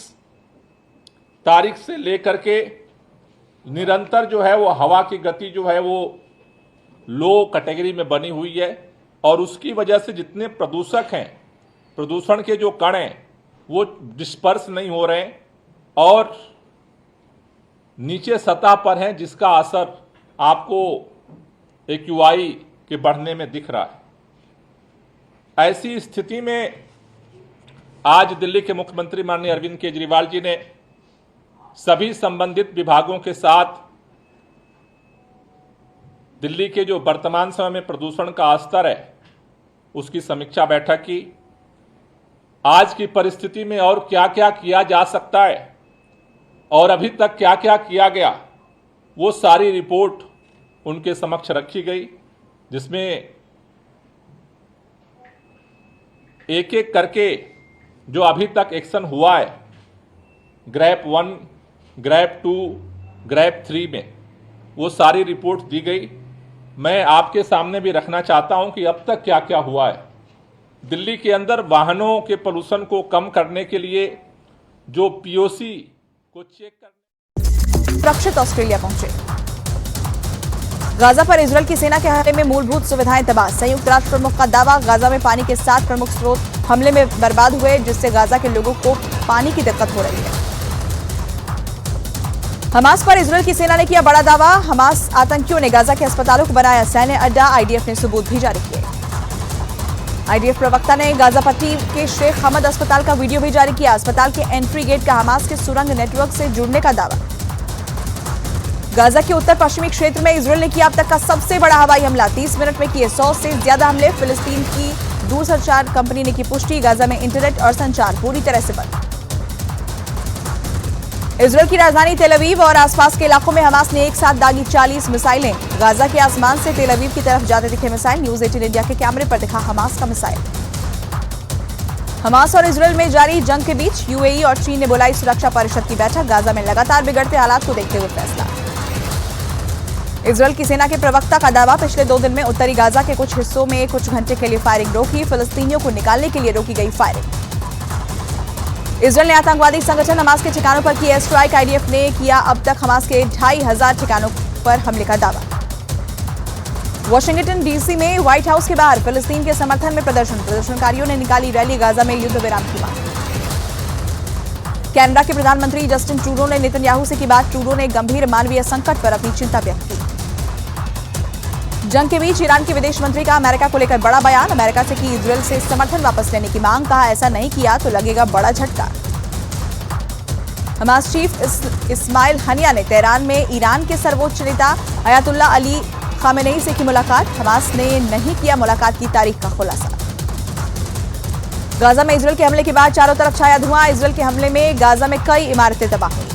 तारीख से लेकर के निरंतर जो है वो हवा की गति जो है वो लो कैटेगरी में बनी हुई है, और उसकी वजह से जितने प्रदूषक हैं, प्रदूषण के जो कण हैं वो डिस्पर्स नहीं हो रहे हैं और नीचे सतह पर हैं, जिसका असर आपको AQI के बढ़ने में दिख रहा है। ऐसी स्थिति में आज दिल्ली के मुख्यमंत्री माननीय अरविंद केजरीवाल जी ने सभी संबंधित विभागों के साथ दिल्ली के जो वर्तमान समय में प्रदूषण का स्तर है उसकी समीक्षा बैठक की। आज की परिस्थिति में और क्या क्या किया जा सकता है और अभी तक क्या क्या किया गया, वो सारी रिपोर्ट उनके समक्ष रखी गई, जिसमें एक एक करके जो अभी तक एक्शन हुआ है ग्रैप 1, ग्रैप 2, ग्रैप 3 में, वो सारी रिपोर्ट दी गई। मैं आपके सामने भी रखना चाहता हूं कि अब तक क्या क्या हुआ है। दिल्ली के अंदर वाहनों के पोल्यूशन को कम करने के लिए जो POC को चेक करने सुरक्षित ऑस्ट्रेलिया पहुंचे। गाजा पर इजरायल की सेना के हमले में मूलभूत सुविधाएं तबाह। संयुक्त राष्ट्र प्रमुख का दावा, गाजा में पानी के 7 प्रमुख स्रोत हमले में बर्बाद हुए, जिससे गाजा के लोगों को पानी की दिक्कत हो रही है। हमास पर इजरायल की सेना ने किया बड़ा दावा। हमास आतंकियों ने गाजा के अस्पतालों को बनाया सैन्य अड्डा। IDF ने सबूत भी जारी किए। IDF प्रवक्ता ने गाजा पट्टी के शेख हमद अस्पताल का वीडियो भी जारी किया। अस्पताल के एंट्री गेट का हमास के सुरंग नेटवर्क से जुड़ने का दावा। गाजा के उत्तर पश्चिमी क्षेत्र में इजरायल ने किया अब तक का सबसे बड़ा हवाई हमला। 30 मिनट में किए 100 से ज्यादा हमले। फिलिस्तीन की दूरसंचार कंपनी ने की पुष्टि, गाजा में इंटरनेट और संचार पूरी तरह से बंद। इजरायल की राजधानी तेल अवीव और आसपास के इलाकों में हमास ने एक साथ दागी 40 मिसाइलें। गाजा के आसमान से तेल अवीव की तरफ जाते दिखे मिसाइल। न्यूज 18 इंडिया के कैमरे पर दिखा हमास का मिसाइल। हमास और इजरायल में जारी जंग के बीच UAE और चीन ने बुलाई सुरक्षा परिषद की बैठक। गाजा में लगातार बिगड़ते हालात को देखते हुए फैसला। इजरायल की सेना के प्रवक्ता का दावा, पिछले 2 दिन में उत्तरी गाजा के कुछ हिस्सों में कुछ घंटे के लिए फायरिंग रोकी। फिलिस्तीनियों को निकालने के लिए रोकी गई फायरिंग। इजरायल ने आतंकवादी संगठन हमास के ठिकानों पर की एयर स्ट्राइक। IDF ने किया अब तक हमास के 2500 ठिकानों पर हमले का दावा। वाशिंगटन DC में व्हाइट हाउस के बाहर फिलिस्तीन के समर्थन में प्रदर्शनकारियों ने निकाली रैली। गाजा में युद्ध विराम की मांग। कनाडा के प्रधानमंत्री जस्टिन ट्रूडो ने नेतन्याहू से की बात। ट्रूडो ने गंभीर मानवीय संकट पर अपनी चिंता व्यक्त की। जंग के बीच ईरान के विदेश मंत्री का अमेरिका को लेकर बड़ा बयान। अमेरिका से की इजरायल से समर्थन वापस लेने की मांग। कहा, ऐसा नहीं किया तो लगेगा बड़ा झटका। हमास चीफ इस्माइल हनिया ने तेहरान में ईरान के सर्वोच्च नेता अयातुल्ला अली खामेनेई से की मुलाकात। हमास ने नहीं किया मुलाकात की तारीख का खुलासा। गाजा में इजरायल के हमले के बाद चारों तरफ छाया धुआं। इजरायल के हमले में गाजा में कई इमारतें तबाह हुई।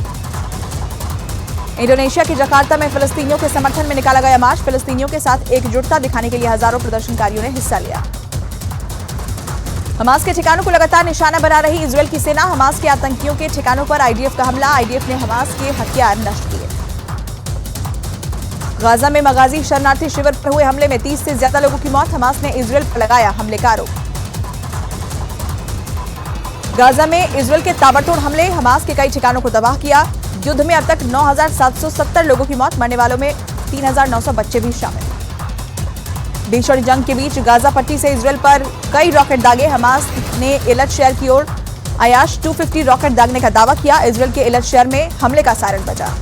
इंडोनेशिया के जकार्ता में फिलिस्तीनियों के समर्थन में निकाला गया मार्च। फिलिस्तीनियों के साथ एकजुटता दिखाने के लिए हजारों प्रदर्शनकारियों ने हिस्सा लिया। हमास के ठिकानों को लगातार निशाना बना रही इजरायल की सेना। हमास के आतंकियों के ठिकानों पर IDF का हमला। IDF ने हमास के हथियार नष्ट किए। गाजा में मगाजी शरणार्थी शिविर पर हुए हमले में 30 से ज्यादा लोगों की मौत। हमास ने इजरायल पर लगाया हमले का आरोप। गाजा में इजरायल के ताबड़तोड़ हमले, हमास के कई ठिकानों को तबाह किया। युद्ध में अब तक 9,770 लोगों की मौत, मरने वालों में 3,900 बच्चे भी शामिल। भीषण जंग के बीच गाजा पट्टी से इजरायल पर कई रॉकेट दागे। हमास ने एलत शहर की ओर आयाश 250 रॉकेट दागने का दावा किया। इजरायल के एलत शहर में हमले का सायरन बजा।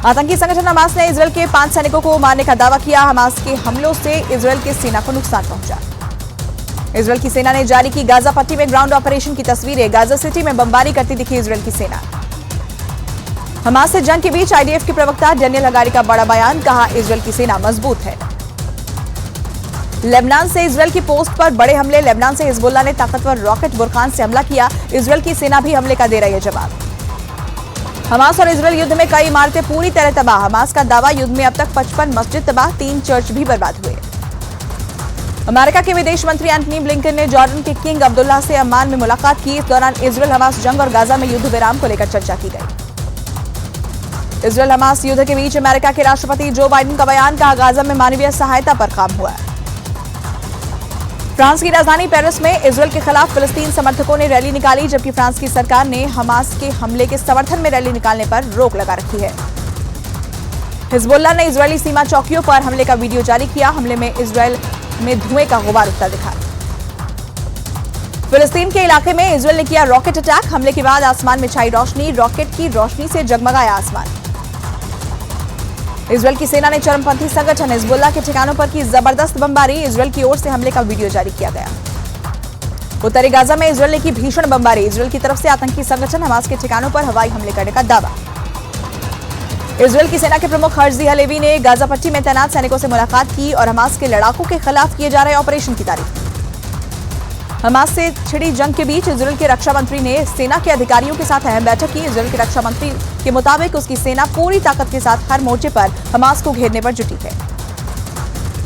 आतंकी संगठन हमास ने इजरायल के 5 सैनिकों को मारने का दावा किया। हमास के हमलों से इजरायल के सेना को नुकसान पहुंचा। इजरायल की सेना ने जारी की गाजा पट्टी में ग्राउंड ऑपरेशन की तस्वीरें। गाजा सिटी में बमबारी करती दिखी इजरायल की सेना। हमास से जंग के बीच आईडीएफ के प्रवक्ता डेनियल हगारी का बड़ा बयान, कहा इजरायल की सेना मजबूत है। लेबनान से इजरायल की पोस्ट पर बड़े हमले। लेबनान से हिजबुल्लाह ने ताकतवर रॉकेट बुरखान से हमला किया। इजरायल की सेना भी हमले का दे रही है जवाब। हमास और इजरायल युद्ध में कई इमारतें पूरी तरह तबाह। हमास का दावा, युद्ध में अब तक 55 मस्जिद तबाह, 3 चर्च भी बर्बाद हुए। अमेरिका के विदेश मंत्री एंटनी ब्लिंकन ने जॉर्डन के किंग अब्दुल्ला से अम्मान में मुलाकात की। इस दौरान इजरायल हमास जंग और गाजा में युद्ध विराम को लेकर चर्चा की गई। इजरायल हमास युद्ध के बीच अमेरिका के राष्ट्रपति जो बाइडेन का बयान, कहा गाजा में मानवीय सहायता पर काम हुआ है। फ्रांस की राजधानी पेरिस में इजरायल के खिलाफ फिलिस्तीन समर्थकों ने रैली निकाली, जबकि फ्रांस की सरकार ने हमास के हमले के समर्थन में रैली निकालने पर रोक लगा रखी है। हिजबुल्लाह ने इजरायली सीमा चौकियों पर हमले का वीडियो जारी किया। हमले में इजरायल में धुएं का गुबार उठता दिखा। फिलिस्तीन के इलाके में इजरायल ने किया रॉकेट अटैक। हमले के बाद आसमान में छाई रोशनी, रॉकेट की रोशनी से जगमगाया आसमान। इजरायल की सेना ने चरमपंथी संगठन हिजबुल्लाह के ठिकानों पर की जबरदस्त बमबारी। इजरायल की ओर से हमले का वीडियो जारी किया गया। उत्तरी गाजा में इजरायल ने की भीषण बमबारी। इजरायल की तरफ से आतंकी संगठन हमास के ठिकानों पर हवाई हमले करने का दावा। इजरायल की सेना के प्रमुख हर्जी हलेवी ने गाजा पट्टी में तैनात सैनिकों से मुलाकात की और हमास के लड़ाकों के खिलाफ किए जा रहे ऑपरेशन की तारीफ। हमास से छिड़ी जंग के बीच इजरायल के रक्षा मंत्री ने सेना के अधिकारियों के साथ अहम बैठक की। इजरायल के रक्षा मंत्री के मुताबिक उसकी सेना पूरी ताकत के साथ हर मोर्चे पर हमास को घेरने पर जुटी है।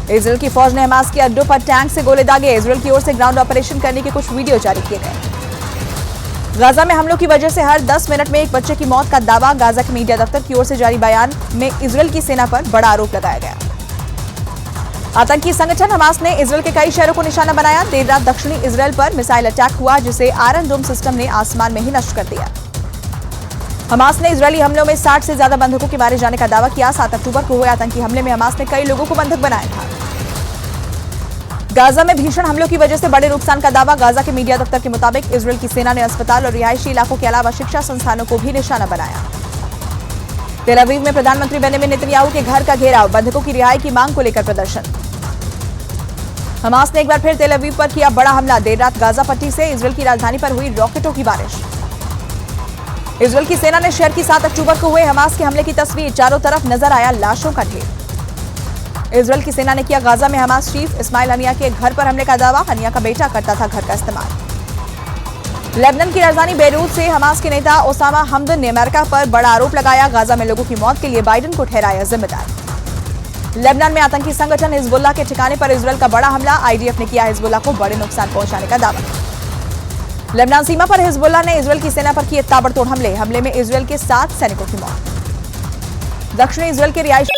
इजरायल की फौज ने हमास के अड्डों पर टैंक से गोले दागे। इजरायल की ओर से ग्राउंड ऑपरेशन करने के कुछ वीडियो जारी किए गए। गाजा में हमलों की वजह से हर 10 मिनट में एक बच्चे की मौत का दावा। गाजा के मीडिया दफ्तर की ओर से जारी बयान में इजरायल की सेना पर बड़ा आरोप लगाया गया। आतंकी संगठन हमास ने इजरायल के कई शहरों को निशाना बनाया। देर रात दक्षिणी इजरायल पर मिसाइल अटैक हुआ, जिसे आयरन डोम सिस्टम ने आसमान में ही नष्ट कर दिया। हमास ने इजरायली हमलों में 60 से ज्यादा बंधकों के मारे जाने का दावा किया। 7 अक्टूबर को हुए आतंकी हमले में हमास ने कई लोगों को बंधक बनाया था। गाजा में भीषण हमलों की वजह से बड़े नुकसान का दावा। गाजा के मीडिया दफ्तर के मुताबिक इजरायल की सेना ने अस्पताल और रिहायशी इलाकों के अलावा शिक्षा संस्थानों को भी निशाना बनाया। तेल अवीव में प्रधानमंत्री बेंजामिन नेतन्याहू के घर का घेराव, बंधकों की रिहाई की मांग को लेकर प्रदर्शन। हमास ने एक बार फिर तेल अवीव पर किया बड़ा हमला। देर रात गाजा पट्टी से इजरायल की राजधानी पर हुई रॉकेटों की बारिश। इजरायल की सेना ने शेयर की 7 अक्टूबर को हुए हमास के हमले की तस्वीर। चारों तरफ नजर आया लाशों का ढेर। इजरायल की सेना ने किया गाजा में हमास चीफ इस्माइल हनिया के घर पर हमले का दावा। हनिया का बेटा करता था घर का इस्तेमाल। लेबनान की राजधानी बेरूत से हमास के नेता ओसामा हमदन ने अमेरिका पर बड़ा आरोप लगाया। गाजा में लोगों की मौत के लिए बाइडेन को ठहराया जिम्मेदार। लेबनान में आतंकी संगठन हिजबुल्लाह के ठिकाने पर इजरायल का बड़ा हमला। आईडीएफ ने किया हिजबुल्लाह को बड़े नुकसान पहुंचाने का दावा। लेबनान सीमा पर हिजबुल्लाह ने इजरायल की सेना पर किए ताबड़तोड़ हमले में इजरायल के 7 सैनिकों की मौत। दक्षिणी इजरायल के रिहायशी।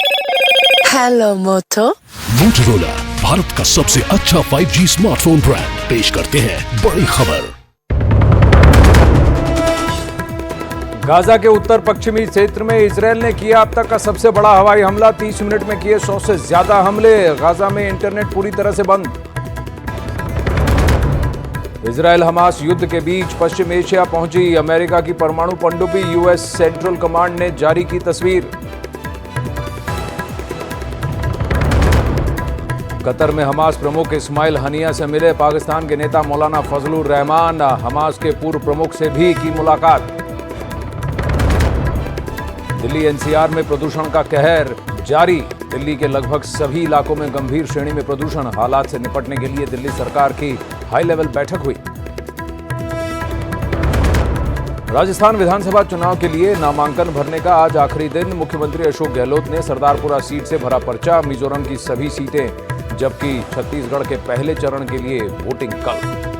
हेलो मोटो। मोटोरोला भारत का सबसे अच्छा 5G स्मार्टफोन ब्रांड पेश करते हैं बड़ी खबर। गाजा के उत्तर पश्चिमी क्षेत्र में इजरायल ने किया अब तक का सबसे बड़ा हवाई हमला। 30 मिनट में किए 100 से ज्यादा हमले। गाजा में इंटरनेट पूरी तरह से बंद। इजरायल हमास युद्ध के बीच पश्चिम एशिया पहुंची अमेरिका की परमाणु पनडुब्बी। यूएस सेंट्रल कमांड ने जारी की तस्वीर। कतर में हमास प्रमुख इस्माइल हनिया से मिले पाकिस्तान के नेता मौलाना फजलुर रहमान। हमास के पूर्व प्रमुख से भी की मुलाकात। दिल्ली एनसीआर में प्रदूषण का कहर जारी। दिल्ली के लगभग सभी इलाकों में गंभीर श्रेणी में प्रदूषण। हालात से निपटने के लिए दिल्ली सरकार की हाई लेवल बैठक हुई। राजस्थान विधानसभा चुनाव के लिए नामांकन भरने का आज आखिरी दिन। मुख्यमंत्री अशोक गहलोत ने सरदारपुरा सीट से भरा पर्चा। मिजोरम की सभी सीटें, जबकि छत्तीसगढ़ के पहले चरण के लिए वोटिंग कल।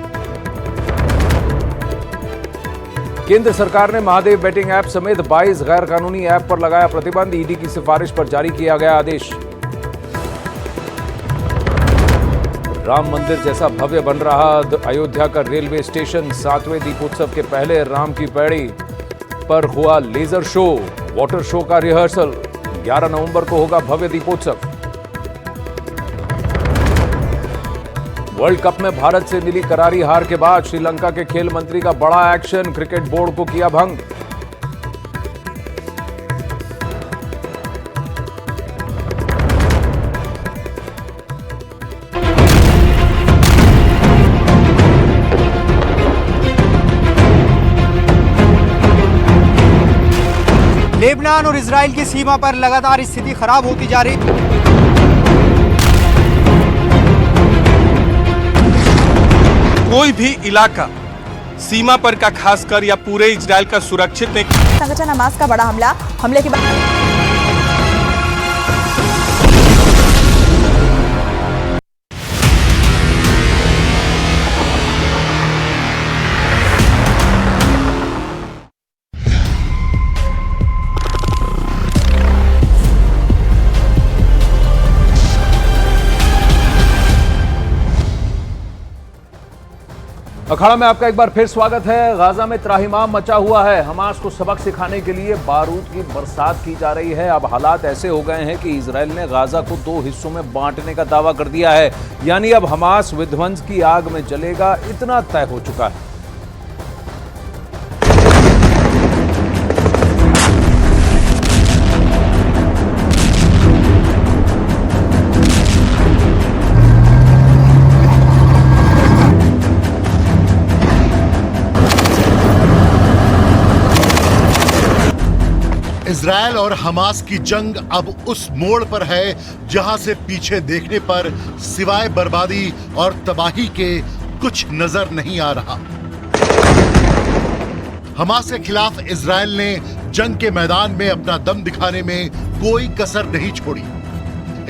केंद्र सरकार ने महादेव बेटिंग ऐप समेत 22 गैर कानूनी ऐप पर लगाया प्रतिबंध। ईडी की सिफारिश पर जारी किया गया आदेश। राम मंदिर जैसा भव्य बन रहा अयोध्या का रेलवे स्टेशन। 7वें दीपोत्सव के पहले राम की पैड़ी पर हुआ लेजर शो, वाटर शो का रिहर्सल। 11 नवंबर को होगा भव्य दीपोत्सव। वर्ल्ड कप में भारत से मिली करारी हार के बाद श्रीलंका के खेल मंत्री का बड़ा एक्शन, क्रिकेट बोर्ड को किया भंग। लेबनान और इजराइल की सीमा पर लगातार स्थिति खराब होती जा रही। कोई भी इलाका सीमा पर का खासकर या पूरे इजराइल का सुरक्षित नहीं। संगठन हमास का बड़ा हमले के बाद अखाड़ा में आपका एक बार फिर स्वागत है। गाजा में त्राहिमाम मचा हुआ है। हमास को सबक सिखाने के लिए बारूद की बरसात की जा रही है। अब हालात ऐसे हो गए हैं कि इजराइल ने गाजा को 2 हिस्सों में बांटने का दावा कर दिया है। यानी अब हमास विध्वंस की आग में जलेगा, इतना तय हो चुका है। इजरायल और हमास की जंग अब उस मोड़ पर है जहां से पीछे देखने पर सिवाय बर्बादी और तबाही के कुछ नजर नहीं आ रहा। हमास के खिलाफ इजरायल ने जंग के मैदान में अपना दम दिखाने में कोई कसर नहीं छोड़ी।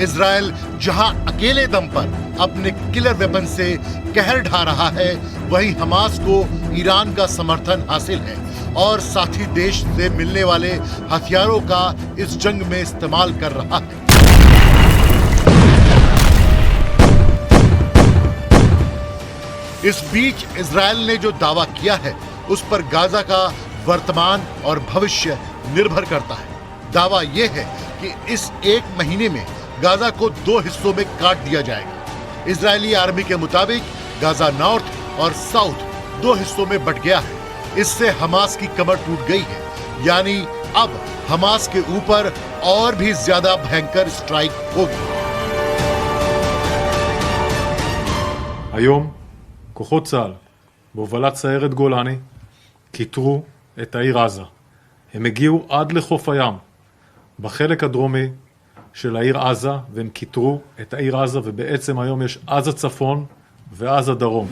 इजरायल जहां अकेले दम पर अपने किलर वेपन से कहर ढा रहा है, वहीं हमास को ईरान का समर्थन हासिल है और साथी देश से मिलने वाले हथियारों का इस जंग में इस्तेमाल कर रहा है। इस बीच इजरायल ने जो दावा किया है उस पर गाजा का वर्तमान और भविष्य निर्भर करता है। दावा यह है कि इस 1 महीने में गाजा को 2 हिस्सों में काट दिया जाएगा। इजरायली आर्मी के मुताबिक गाजा नॉर्थ और साउथ 2 हिस्सों में बंट गया है। इससे हमास की कमर टूट गई है, यानी अब हमास के ऊपर और भी ज्यादा भयंकर स्ट्राइक होगी। היום כוחות צה"ל בהובלת סיירת גולני כיתרו את העיר עזה. הם הגיעו עד לחוף הים בחלק הדרומי של העיר עזה, והם כיתרו את העיר עזה, ובעצם היום יש עזה צפון ועזה דרום.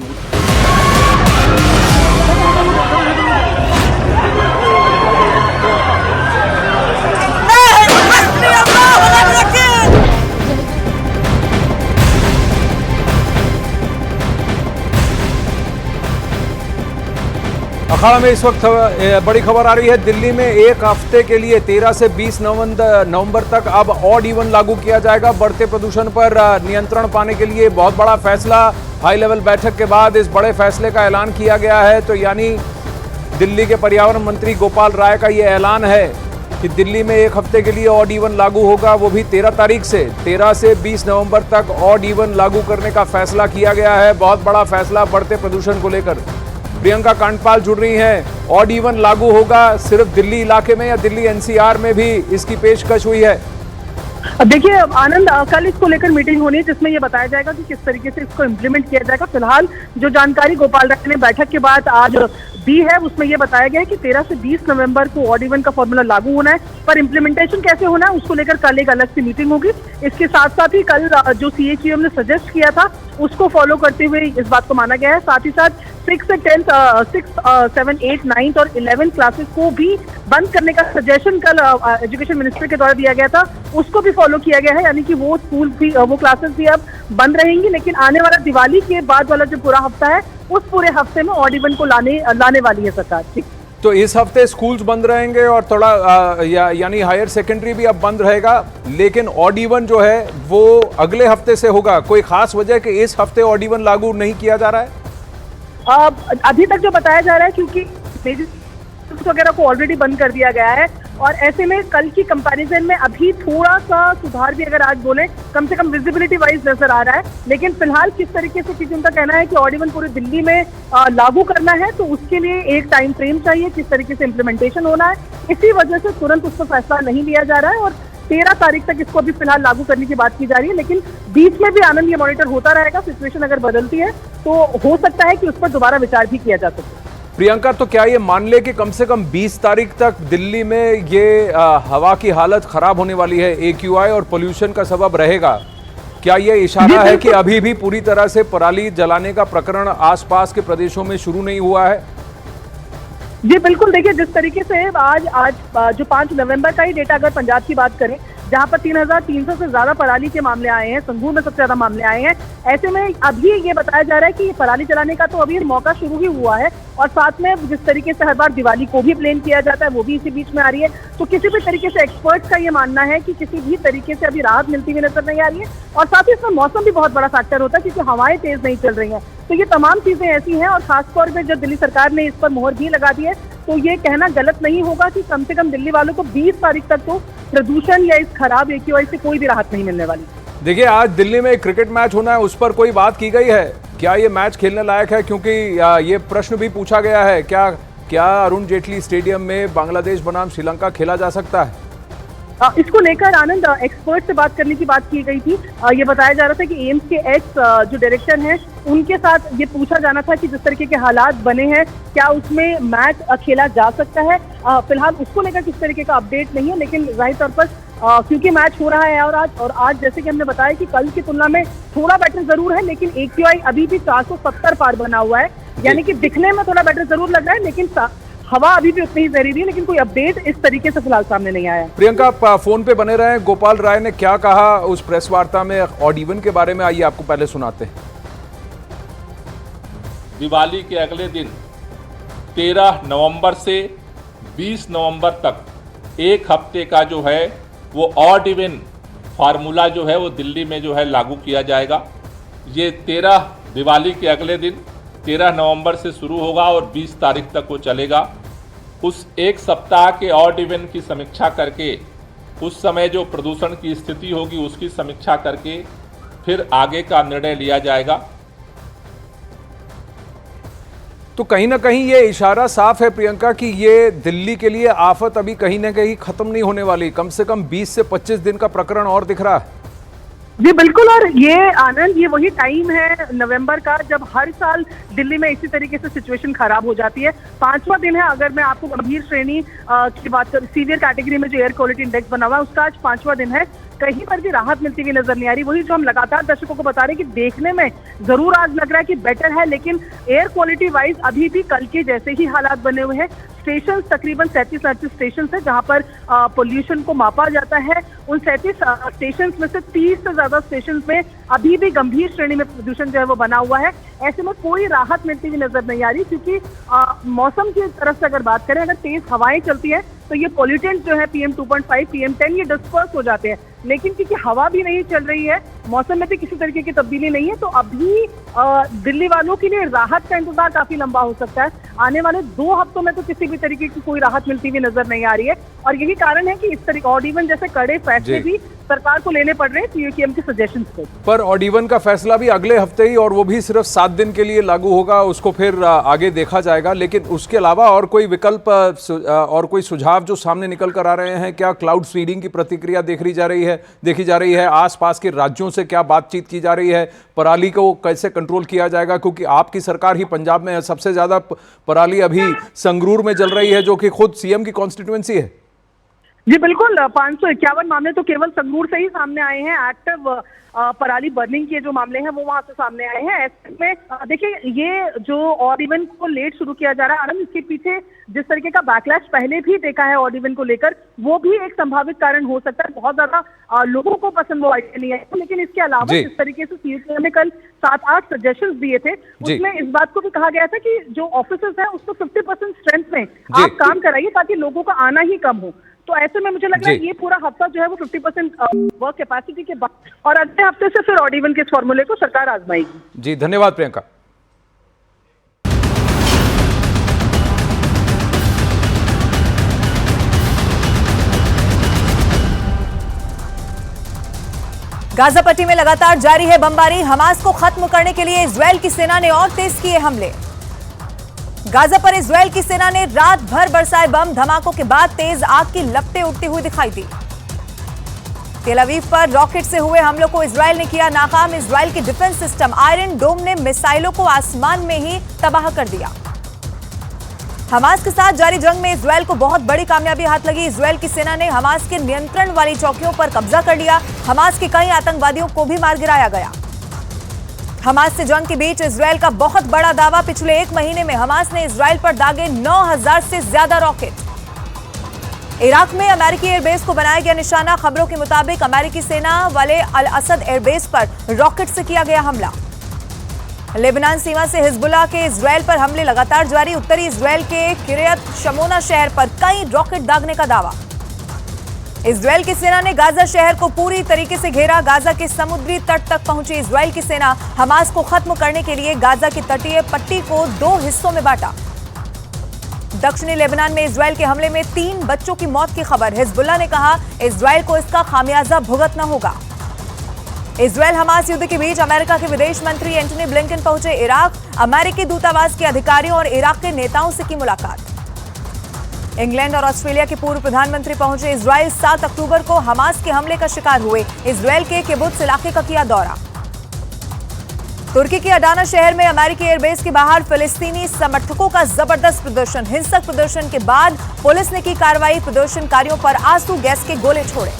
अखाड़ा में इस वक्त बड़ी खबर आ रही है। दिल्ली में एक हफ्ते के लिए 13 से 20 नवंबर तक अब ऑड इवन लागू किया जाएगा। बढ़ते प्रदूषण पर नियंत्रण पाने के लिए बहुत बड़ा फैसला। हाई लेवल बैठक के बाद इस बड़े फैसले का ऐलान किया गया है। तो यानी दिल्ली के पर्यावरण मंत्री गोपाल राय का यह ऐलान है कि दिल्ली में एक हफ्ते के लिए ऑड इवन लागू होगा, वो भी 13 तारीख से। 13 से 20 नवंबर तक ऑड इवन लागू करने का फैसला किया गया है। बहुत बड़ा फैसला बढ़ते प्रदूषण को लेकर। प्रियंका कांडपाल जुड़ रही हैं। ऑड इवन लागू होगा सिर्फ दिल्ली इलाके में या दिल्ली एनसीआर में भी इसकी पेशकश हुई है? देखिए आनंद, कल इसको लेकर मीटिंग होनी है जिसमें यह बताया जाएगा कि किस तरीके से इसको इम्प्लीमेंट किया जाएगा। फिलहाल जो जानकारी गोपाल राय ने बैठक के बाद आज दी है उसमें यह बताया गया है कि 13 से 20 नवंबर को ऑड इवन का फॉर्मूला लागू होना है, पर इम्प्लीमेंटेशन कैसे होना है उसको लेकर कल एक अलग सी मीटिंग होगी। इसके साथ साथ ही कल जो CHUM ने सजेस्ट किया था उसको फॉलो करते हुए इस बात को माना गया है। साथ ही साथ 6 से 10, 6, 7, 8, 9 और 11 क्लासेस को भी बंद करने का सजेशन कल एजुकेशन मिनिस्टर के द्वारा दिया गया था, उसको भी फॉलो किया गया है। यानी कि वो स्कूल भी, वो क्लासेस भी अब बंद रहेंगी, लेकिन आने वाला दिवाली के बाद वाला जो पूरा हफ्ता है उस पूरे हफ्ते में ऑड इवन को लाने वाली है सरकार। तो इस हफ्ते स्कूल्स बंद रहेंगे और थोड़ा यानी हायर सेकेंडरी भी अब बंद रहेगा, लेकिन ऑड इवन जो है वो अगले हफ्ते से होगा। कोई खास वजह कि इस हफ्ते ऑड इवन लागू नहीं किया जा रहा है? अभी तक जो बताया जा रहा है, क्योंकि वगैरह को ऑलरेडी बंद कर दिया गया है और ऐसे में कल की कंपैरिजन में अभी थोड़ा सा सुधार भी अगर आज बोले कम से कम विजिबिलिटी वाइज नजर आ रहा है। लेकिन फिलहाल किस तरीके से, क्योंकि उनका कहना है कि ऑड इवन पूरी दिल्ली में लागू करना है तो उसके लिए एक टाइम फ्रेम चाहिए, किस तरीके से इम्प्लीमेंटेशन होना है। इसी वजह से तुरंत उस पर फैसला नहीं लिया जा रहा है और 13 तारीख तक इसको अभी फिलहाल लागू करने की बात की जा रही है। लेकिन बीच में भी आनंद ये मॉनिटर होता रहेगा, सिचुएशन अगर बदलती है तो हो सकता है कि उस पर दोबारा विचार भी किया जा सके। प्रियंका, तो क्या ये मान ले कि कम से कम 20 तारीख तक दिल्ली में ये हवा की हालत खराब होने वाली है, AQI और पोल्यूशन का सबब रहेगा? क्या ये इशारा है कि अभी भी पूरी तरह से पराली जलाने का प्रकरण आसपास के प्रदेशों में शुरू नहीं हुआ है? जी बिल्कुल, देखिए जिस तरीके से आज जो 5 नवंबर का ही डेटा अगर पंजाब की बात करें, जहां पर 3,300 से ज्यादा पराली के मामले आए हैं, संगरूर में सबसे ज्यादा मामले आए हैं। ऐसे में अभी ये बताया जा रहा है कि पराली जलाने का तो अभी मौका शुरू ही हुआ है और साथ में जिस तरीके से हर बार दिवाली को भी ब्लेम किया जाता है वो भी इसी बीच में आ रही है। तो किसी भी तरीके से एक्सपर्ट्स का ये मानना है कि किसी भी तरीके से अभी राहत मिलती हुई नजर नहीं आ रही है और साथ ही इसमें मौसम भी बहुत बड़ा फैक्टर होता है क्योंकि हवाएं तेज नहीं चल रही हैं। तो ये तमाम चीजें ऐसी हैं और खासतौर पर जब दिल्ली सरकार ने इस पर मोहर भी लगा दी है तो ये कहना गलत नहीं होगा कि कम से कम दिल्ली वालों को 20 तारीख तक तो प्रदूषण या इस खराब AQI से कोई भी राहत नहीं मिलने वाली। देखिए, आज दिल्ली में एक क्रिकेट मैच होना है, उस पर कोई बात की गई है? क्या ये मैच खेलने लायक है? क्योंकि ये प्रश्न भी पूछा गया है, क्या अरुण जेटली स्टेडियम में बांग्लादेश बनाम श्रीलंका खेला जा सकता है? इसको लेकर आनंद एक्सपर्ट से बात करने की बात की गई थी। ये बताया जा रहा था कि एम्स के एक्स जो डायरेक्टर हैं उनके साथ ये पूछा जाना था कि जिस तरीके के हालात बने हैं क्या उसमें मैच खेला जा सकता है। फिलहाल उसको लेकर किस तरीके का अपडेट नहीं है, लेकिन जाहिर तौर पर क्योंकि मैच हो रहा है और आज जैसे कि हमने बताया कि कल की तुलना में थोड़ा बेटर जरूर है, लेकिन AQI अभी भी 470 पार बना हुआ है, यानी कि दिखने में थोड़ा बेटर जरूर लग रहा है लेकिन हवा अभी भी उतनी ही जहरीली है। लेकिन कोई अपडेट इस तरीके से फिलहाल सामने नहीं आया। प्रियंका, फोन पे बने रहे। गोपाल राय ने क्या कहा उस प्रेस वार्ता में ऑड इवन के बारे में, आइए आपको पहले सुनाते हैं। दिवाली के अगले दिन 13 नवंबर से 20 नवंबर तक एक हफ्ते का जो है वो ऑड इवन फार्मूला जो है वो दिल्ली में जो है लागू किया जाएगा। ये 13 दिवाली के अगले दिन 13 नवंबर से शुरू होगा और 20 तारीख तक वो चलेगा। उस एक सप्ताह के ऑड इवन की समीक्षा करके उस समय जो प्रदूषण की स्थिति होगी उसकी समीक्षा करके फिर आगे का निर्णय लिया जाएगा। तो कहीं ना कहीं ये इशारा साफ है प्रियंका कि ये दिल्ली के लिए आफत अभी कहीं ना कहीं खत्म नहीं होने वाली। कम से कम 20 से 25 दिन का प्रकरण और दिख रहा है। जी बिल्कुल, और ये आनंद ये वही टाइम है नवंबर का जब हर साल दिल्ली में इसी तरीके से सिचुएशन खराब हो जाती है। 5वां दिन है। अगर मैं आपको गंभीर श्रेणी की बात करूं, सीवियर कैटेगरी में जो एयर क्वालिटी इंडेक्स बना हुआ है उसका आज 5वां दिन है। कहीं पर भी राहत मिलती हुई नजर नहीं आ रही। वही जो हम लगातार दर्शकों को बता रहे हैं कि देखने में जरूर आज लग रहा है कि बेटर है, लेकिन एयर क्वालिटी वाइज अभी भी कल के जैसे ही हालात बने हुए हैं। स्टेशन तकरीबन 37-38 स्टेशन है जहां पर पोल्यूशन को मापा जाता है। उन 37 स्टेशन में से 30 से ज्यादा स्टेशन में अभी भी गंभीर श्रेणी में प्रदूषण जो है वो बना हुआ है। ऐसे में कोई राहत मिलती हुई नजर नहीं आ रही क्योंकि मौसम की तरफ से अगर बात करें, अगर तेज हवाएं चलती है तो ये पॉल्यूटेंट जो है PM 2.5 PM 10 ये डिस्पर्स हो जाते हैं, लेकिन क्योंकि हवा भी नहीं चल रही है, मौसम में भी किसी तरीके की तब्दीली नहीं है, तो अभी दिल्ली वालों के लिए राहत का इंतजार काफी लंबा हो सकता है। आने वाले 2 हफ्तों में तो किसी भी तरीके की कोई राहत मिलती हुई नजर नहीं आ रही है और यही कारण है कि इस तरीके ऑड इवन जैसे कड़े फैसले भी सरकार को लेने पड़ रहे हैं PUTM के सजेशंस पे। पर ऑड इवन का फैसला भी अगले हफ्ते ही और वो भी सिर्फ 7 दिन के लिए लागू होगा, उसको फिर आगे देखा जाएगा। लेकिन उसके अलावा और कोई विकल्प और कोई सुझाव जो सामने निकल कर आ रहे हैं? क्या क्लाउड सीडिंग की प्रतिक्रिया देखी जा रही है? आसपास के राज्यों से क्या बातचीत की जा रही है? पराली को कैसे कंट्रोल किया जाएगा? क्योंकि आपकी सरकार ही पंजाब में सबसे ज्यादा पराली अभी संगरूर में जल रही है जो कि खुद CM की कॉन्स्टिट्यूएंसी है। जी बिल्कुल, 551 मामले तो केवल संगरूर से ही सामने आए हैं। एक्टिव पराली बर्निंग के जो मामले हैं वो वहां से सामने आए हैं। ऐसे में देखिए ये जो ऑड इवन को लेट शुरू किया जा रहा है आनंद, इसके पीछे जिस तरीके का बैकलैश पहले भी देखा है ऑड इवन को लेकर, वो भी एक संभावित कारण हो सकता है। बहुत ज्यादा लोगों को पसंद वो आइडिया नहीं है, लेकिन इसके अलावा जिस तरीके से सीएम ने कल 7-8 सजेशंस दिए थे, उसमें इस बात को भी कहा गया था कि जो ऑफिसर्स हैं उसको 50% स्ट्रेंथ में आप काम कराइए ताकि लोगों का आना ही कम हो। तो ऐसे में मुझे लग रहा है ये पूरा हफ्ता जो है वो 50% वर्क कैपेसिटी के बाद और अगले हफ्ते से फिर ऑड इवन के इस फॉर्मूले को सरकार आजमाएगी। जी धन्यवाद प्रियंका। गाजा पट्टी में लगातार जारी है बमबारी। हमास को खत्म करने के लिए इजरायल की सेना ने और तेज किए हमले। गाजा पर इजरायल की सेना ने रात भर बरसाए बम। धमाकों के बाद तेज आग की लपटें उठती हुई दिखाई दी। तेल अवीव पर रॉकेट से हुए हमलों को इजरायल ने किया नाकाम। इजरायल के डिफेंस सिस्टम आयरन डोम ने मिसाइलों को आसमान में ही तबाह कर दिया। हमास के साथ जारी जंग में इजरायल को बहुत बड़ी कामयाबी हाथ लगी। इजरायल की सेना ने हमास के नियंत्रण वाली चौकियों पर कब्जा कर लिया। हमास के कई आतंकवादियों को भी मार गिराया गया। हमास से जंग के बीच इजरायल का बहुत बड़ा दावा। पिछले 1 महीने में हमास ने इजरायल पर दागे 9000 से ज्यादा रॉकेट। इराक में अमेरिकी एयरबेस को बनाया गया निशाना। खबरों के मुताबिक अमेरिकी सेना वाले अल असद एयरबेस पर रॉकेट से किया गया हमला। लेबनान सीमा से हिजबुल्लाह के इजरायल पर हमले लगातार जारी। उत्तरी इजरायल के किरियत शमोना शहर पर कई रॉकेट दागने का दावा। इजरायल की सेना ने गाजा शहर को पूरी तरीके से घेरा। गाजा के समुद्री तट तक पहुंची इजरायल की सेना हमास को खत्म करने के लिए गाजा की तटीय पट्टी को 2 हिस्सों में बांटा। दक्षिणी लेबनान में इजरायल के हमले में 3 बच्चों की मौत की खबर। हिजबुल्लाह ने कहा इजरायल को इसका खामियाजा भुगतना होगा। इजरायल हमास युद्ध के बीच अमेरिका के विदेश मंत्री एंटनी ब्लिंकन पहुंचे इराक। अमेरिकी दूतावास के अधिकारियों और इराक के नेताओं से की मुलाकात। इंग्लैंड और ऑस्ट्रेलिया के पूर्व प्रधानमंत्री पहुंचे इजरायल। 7 अक्टूबर को हमास के हमले का शिकार हुए इजरायल के किबुत्स इलाके का किया दौरा। तुर्की के अडाना शहर में अमेरिकी एयरबेस के बाहर फिलिस्तीनी समर्थकों का जबरदस्त प्रदर्शन। हिंसक प्रदर्शन के बाद पुलिस ने की कार्रवाई। प्रदर्शनकारियों पर आंसू गैस के गोले छोड़े।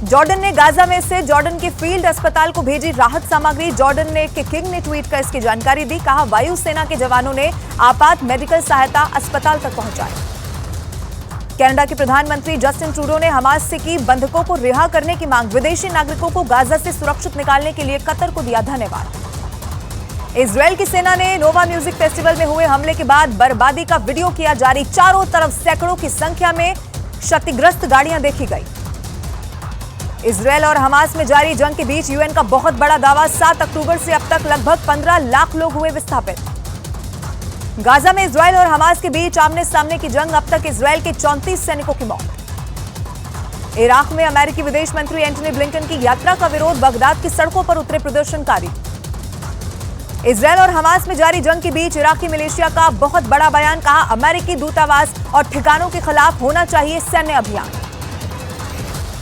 जॉर्डन ने गाजा में से जॉर्डन के फील्ड अस्पताल को भेजी राहत सामग्री। जॉर्डन के किंग ने ट्वीट कर इसकी जानकारी दी। कहा वायुसेना के जवानों ने आपात मेडिकल सहायता अस्पताल तक पहुंचाई। कनाडा के प्रधानमंत्री जस्टिन ट्रूडो ने हमास से की बंधकों को रिहा करने की मांग। विदेशी नागरिकों को गाजा से सुरक्षित निकालने के लिए कतर को दिया धन्यवाद। इजरायल की सेना ने नोवा म्यूजिक फेस्टिवल में हुए हमले के बाद बर्बादी का वीडियो किया जारी। चारों तरफ सैकड़ों की संख्या में क्षतिग्रस्त गाड़ियां देखी गई। इजरायल और हमास में जारी जंग के बीच यूएन का बहुत बड़ा दावा। 7 अक्टूबर से अब तक लगभग 15 लाख लोग हुए विस्थापित। गाजा में इजरायल और हमास के बीच आमने सामने की जंग। अब तक इजरायल के 34 सैनिकों की मौत। इराक में अमेरिकी विदेश मंत्री एंटनी ब्लिंकन की यात्रा का विरोध। बगदाद की सड़कों पर उतरे प्रदर्शनकारी। इजरायल और हमास में जारी जंग के बीच इराकी मिलिशिया का बहुत बड़ा बयान। कहा अमेरिकी दूतावास और ठिकानों के खिलाफ होना चाहिए सैन्य अभियान।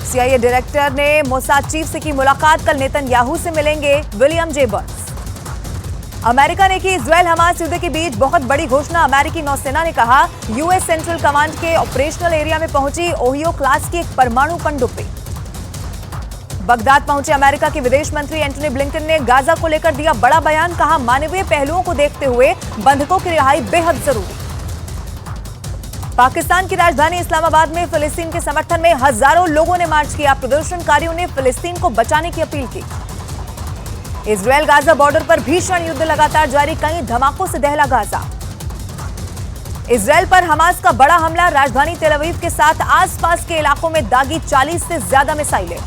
सीआईए डायरेक्टर ने मोसाद चीफ से की मुलाकात। कल नेतन्याहू से मिलेंगे विलियम जे बर्न्स। अमेरिका ने की इजरायल हमास युद्ध के बीच बहुत बड़ी घोषणा। अमेरिकी नौसेना ने कहा यूएस सेंट्रल कमांड के ऑपरेशनल एरिया में पहुंची ओहियो क्लास की एक परमाणु पनडुब्बी। बगदाद पहुंचे अमेरिका के विदेश मंत्री एंटनी ब्लिंकन ने गाजा को लेकर दिया बड़ा बयान। कहा मानवीय पहलुओं को देखते हुए बंधकों की रिहाई बेहद जरूरी। पाकिस्तान की राजधानी इस्लामाबाद में फिलिस्तीन के समर्थन में हजारों लोगों ने मार्च किया। प्रदर्शनकारियों ने फिलिस्तीन को बचाने की अपील की। इजरायल गाजा बॉर्डर पर भीषण युद्ध लगातार जारी। कई धमाकों से दहला गाजा। इजरायल पर हमास का बड़ा हमला। राजधानी तेल अवीव के साथ आसपास के इलाकों में दागी 40 से ज्यादा मिसाइलें।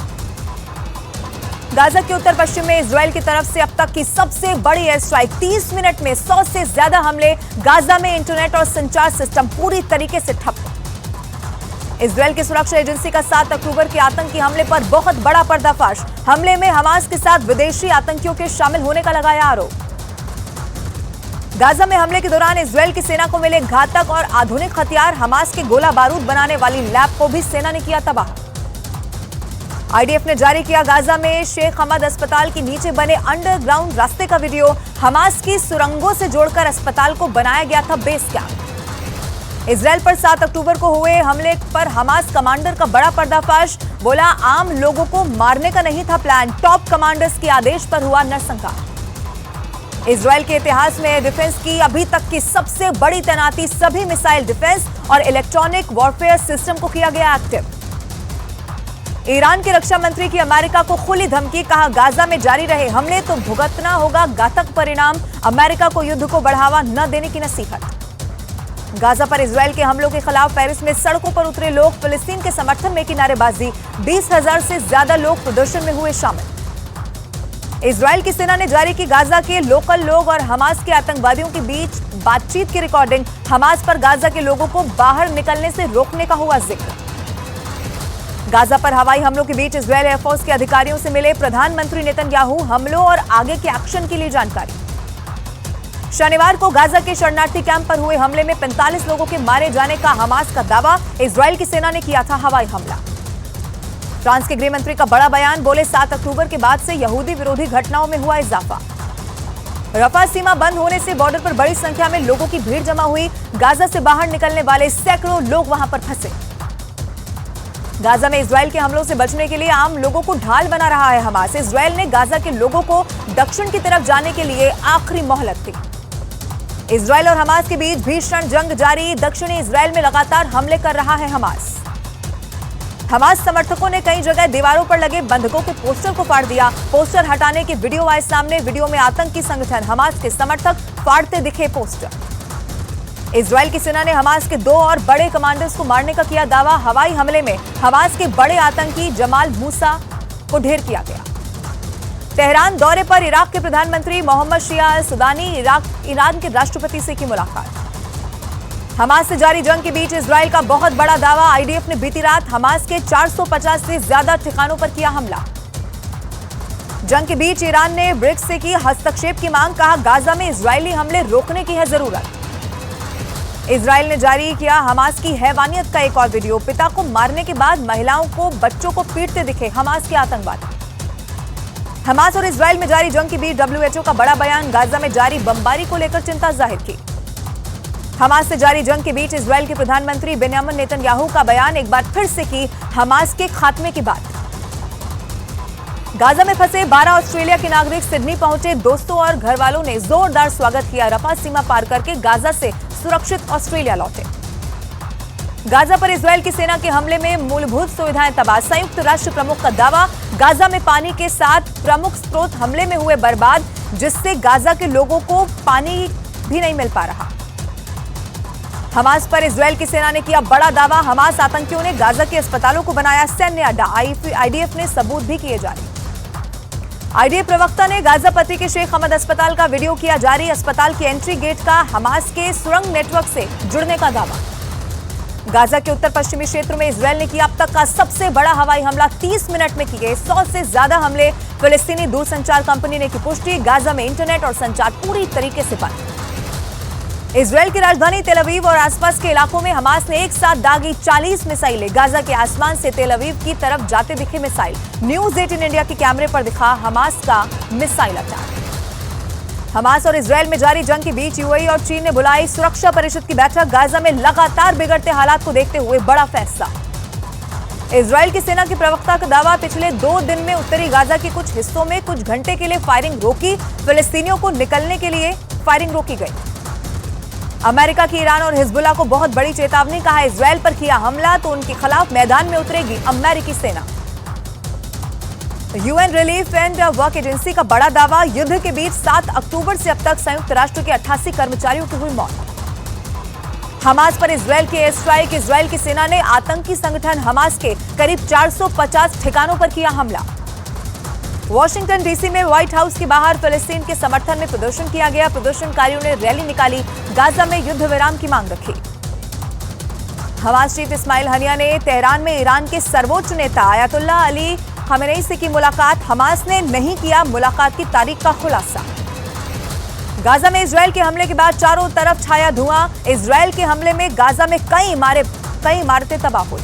गाजा के उत्तर पश्चिम में इजरायल की तरफ से अब तक की सबसे बड़ी एयर स्ट्राइक। 30 मिनट में 100 से ज्यादा हमले। गाजा में इंटरनेट और संचार सिस्टम पूरी तरीके से ठप। इजरायल की सुरक्षा एजेंसी का 7 अक्टूबर के आतंकी हमले पर बहुत बड़ा पर्दाफाश। हमले में हमास के साथ विदेशी आतंकियों के शामिल होने का लगाया आरोप। गाजा में हमले के दौरान इजरायल की सेना को मिले घातक और आधुनिक हथियार। हमास के गोला बारूद बनाने वाली लैब को भी सेना ने किया तबाह। आईडीएफ ने जारी किया गाजा में शेख हमद अस्पताल के नीचे बने अंडरग्राउंड रास्ते का वीडियो। हमास की सुरंगों से जोड़कर अस्पताल को बनाया गया था बेस कैंप। इजराइल पर 7 अक्टूबर को हुए हमले पर हमास कमांडर का बड़ा पर्दाफाश। बोला आम लोगों को मारने का नहीं था प्लान, टॉप कमांडर्स के आदेश पर हुआ नरसंहार। इजराइल के इतिहास में डिफेंस की अभी तक की सबसे बड़ी तैनाती, सभी मिसाइल डिफेंस और इलेक्ट्रॉनिक वॉरफेयर सिस्टम को किया गया एक्टिव। ईरान के रक्षा मंत्री की अमेरिका को खुली धमकी, कहा गाजा में जारी रहे हमले तो भुगतना होगा घातक परिणाम, अमेरिका को युद्ध को बढ़ावा न देने की नसीहत। गाजा पर इजराइल के हमलों के खिलाफ पेरिस में सड़कों पर उतरे लोग, फिलिस्तीन के समर्थन में की नारेबाजी, 20,000 से ज्यादा लोग प्रदर्शन में हुए शामिल। इजराइल की सेना ने जारी की गाजा के लोकल लोग और हमास के आतंकवादियों के बीच बातचीत की रिकॉर्डिंग, हमास पर गाजा के लोगों को बाहर निकलने से रोकने का हुआ जिक्र। गाजा पर हवाई हमलों के बीच इजरायल एयरफोर्स के अधिकारियों से मिले प्रधानमंत्री नेतन्याहू, हमलों और आगे के एक्शन के लिए जानकारी। शनिवार को गाजा के शरणार्थी कैंप पर हुए हमले में 45 लोगों के मारे जाने का हमास का दावा, इजरायल की सेना ने किया था हवाई हमला। फ्रांस के गृह मंत्री का बड़ा बयान, बोले 7 अक्टूबर के बाद से यहूदी विरोधी घटनाओं में हुआ इजाफा। रफा सीमा बंद होने से बॉर्डर पर बड़ी संख्या में लोगों की भीड़ जमा हुई, गाजा से बाहर निकलने वाले सैकड़ों लोग वहां पर फंसे। गाजा में इजरायल के हमलों से बचने के लिए आम लोगों को ढाल बना रहा है हमास। इजरायल ने गाजा के लोगों को दक्षिण की तरफ जाने के लिए आखिरी मोहलत दी। इजरायल और हमास के बीच भीषण जंग जारी, दक्षिणी इजरायल में लगातार हमले कर रहा है हमास। हमास समर्थकों ने कई जगह दीवारों पर लगे बंधकों के पोस्टर को फाड़ दिया, पोस्टर हटाने के वीडियो आए सामने, वीडियो में आतंकी संगठन हमास के समर्थक फाड़ते दिखे पोस्टर। इजरायल की सेना ने हमास के 2 और बड़े कमांडर्स को मारने का किया दावा, हवाई हमले में हमास के बड़े आतंकी जमाल मूसा को ढेर किया गया। तेहरान दौरे पर इराक के प्रधानमंत्री मोहम्मद शिया अल सुदानी, ईरान के राष्ट्रपति से की मुलाकात। हमास से जारी जंग के बीच इजरायल का बहुत बड़ा दावा, आईडीएफ ने बीती रात हमास के 450 से ज्यादा ठिकानों पर किया हमला। जंग के बीच ईरान ने ब्रिक्स से की हस्तक्षेप की मांग, कहा गाजा में इजरायली हमले रोकने की है जरूरत। इजरायल ने जारी किया हमास की हैवानियत का एक और वीडियो, पिता को मारने के बाद महिलाओं को बच्चों को पीटते दिखे हमास के आतंकवादी। हमास और इजरायल में जारी जंग के बीच WHO का बड़ा बयान, गाजा में जारी बमबारी को लेकर चिंता जाहिर की। हमास से जारी जंग के बीच इजरायल के प्रधानमंत्री बेंयामिन नेतन्याहू का बयान, एक बार फिर से की हमास के खात्मे की बात। गाजा में फंसे 12 ऑस्ट्रेलिया के नागरिक सिडनी पहुंचे, दोस्तों और घर वालों ने जोरदार स्वागत किया, रफा सीमा पार करके गाजा से सुरक्षित ऑस्ट्रेलिया लौटे। गाजा पर इजरायल की सेना के हमले में मूलभूत सुविधाएं तबाह, संयुक्त राष्ट्र प्रमुख का दावा, गाजा में पानी के 7 प्रमुख स्रोत हमले में हुए बर्बाद, जिससे गाजा के लोगों को पानी भी नहीं मिल पा रहा। हमास पर इजरायल की सेना ने किया बड़ा दावा, हमास आतंकियों ने गाजा के अस्पतालों को बनाया सैन्य अड्डा, आईडीएफ ने सबूत भी किए जारी। आईडीएफ प्रवक्ता ने गाजा पट्टी के शेख हमद अस्पताल का वीडियो किया जारी, अस्पताल के एंट्री गेट का हमास के सुरंग नेटवर्क से जुड़ने का दावा। गाजा के उत्तर पश्चिमी क्षेत्र में इजरायल ने किया अब तक का सबसे बड़ा हवाई हमला, 30 मिनट में किए 100 से ज्यादा हमले, फिलिस्तीनी दूरसंचार कंपनी ने की पुष्टि, गाजा में इंटरनेट और संचार पूरी तरीके से बंद। इजरायल की राजधानी तेल अवीव और आसपास के इलाकों में हमास ने एक साथ दागी 40 मिसाइलें, गाजा के आसमान से तेल अवीव की तरफ जाते दिखे मिसाइल। न्यूज 18 इंडिया के कैमरे पर दिखा हमास का मिसाइल अटैक। हमास और इजरायल में जारी जंग के बीच यूएई और चीन ने बुलाई सुरक्षा परिषद की बैठक, गाजा में लगातार बिगड़ते हालात को देखते हुए बड़ा फैसला। इजरायल की सेना के प्रवक्ता का दावा, पिछले 2 दिन में उत्तरी गाजा के कुछ हिस्सों में कुछ घंटे के लिए फायरिंग रोकी, फिलिस्तीनियों को निकलने के लिए फायरिंग रोकी गई। अमेरिका की ईरान और हिजबुल्लाह को बहुत बड़ी चेतावनी, कहा इजरायल पर किया हमला तो उनके खिलाफ मैदान में उतरेगी अमेरिकी सेना। UN relief and work agency का बड़ा दावा, युद्ध के बीच 7 अक्टूबर से अब तक संयुक्त राष्ट्र के 88 कर्मचारियों की हुई मौत। हमास पर इजरायल की एयर स्ट्राइक, इजरायल की सेना ने आतंकी संगठन हमास के करीब 450 ठिकानों पर किया हमला। वॉशिंगटन डीसी में व्हाइट हाउस के बाहर फिलिस्तीन के समर्थन में प्रदर्शन किया गया, प्रदर्शनकारियों ने रैली निकाली, गाजा में युद्ध विराम की मांग रखी। हमास चीफ इस्माइल हनिया ने तेहरान में ईरान के सर्वोच्च नेता आयतुल्ला अली खमेनेई से की मुलाकात, हमास ने नहीं किया मुलाकात की तारीख का खुलासा। गाजा में इजरायल के हमले के बाद चारों तरफ छाया धुआं, इजरायल के हमले में गाजा में कई इमारतें तबाह हुई।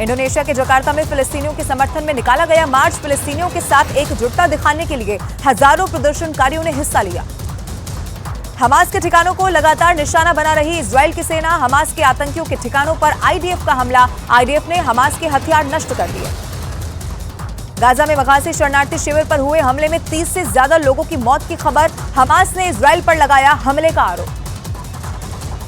इंडोनेशिया के जकार्ता में फिलिस्तीनियों के समर्थन में निकाला गया मार्च, फिलिस्तीनियों के साथ एकजुटता दिखाने के लिए हजारों प्रदर्शनकारियों ने हिस्सा लिया। हमास के ठिकानों को लगातार निशाना बना रही इजराइल की सेना, हमास के आतंकियों के ठिकानों पर आईडीएफ का हमला, आईडीएफ ने हमास के हथियार नष्ट कर दिए। गाजा में मगासी शरणार्थी शिविर पर हुए हमले में 30 से ज्यादा लोगों की मौत की खबर, हमास ने इजराइल पर लगाया हमले का आरोप।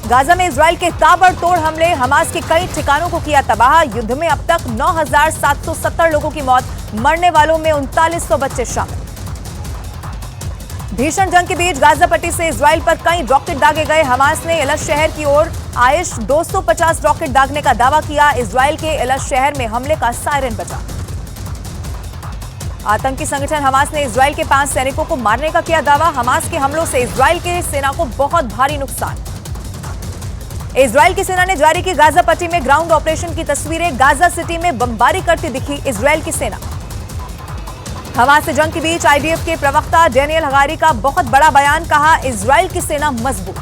गाजा में इजराइल के ताबड़तोड़ हमले, हमास के कई ठिकानों को किया तबाह, युद्ध में अब तक 9,770 लोगों की मौत, मरने वालों में 3900 बच्चे शामिल। भीषण जंग के बीच गाजा पट्टी से इजराइल पर कई रॉकेट दागे गए, हमास ने एलत शहर की ओर आइश 250 रॉकेट दागने का दावा किया, इजराइल के एलत शहर में हमले का सायरन बजा। आतंकी संगठन हमास ने इजराइल के 5 सैनिकों को मारने का किया दावा, हमास के हमलों से इजराइल की सेना को बहुत भारी नुकसान। इजराइल की सेना ने जारी की गाजा पट्टी में ग्राउंड ऑपरेशन की तस्वीरें, गाजा सिटी में बमबारी करती दिखी इजराइल की सेना। हमास से जंग के बीच आईडीएफ के प्रवक्ता डेनियल हगारी का बहुत बड़ा बयान, कहा इजराइल की सेना मजबूत।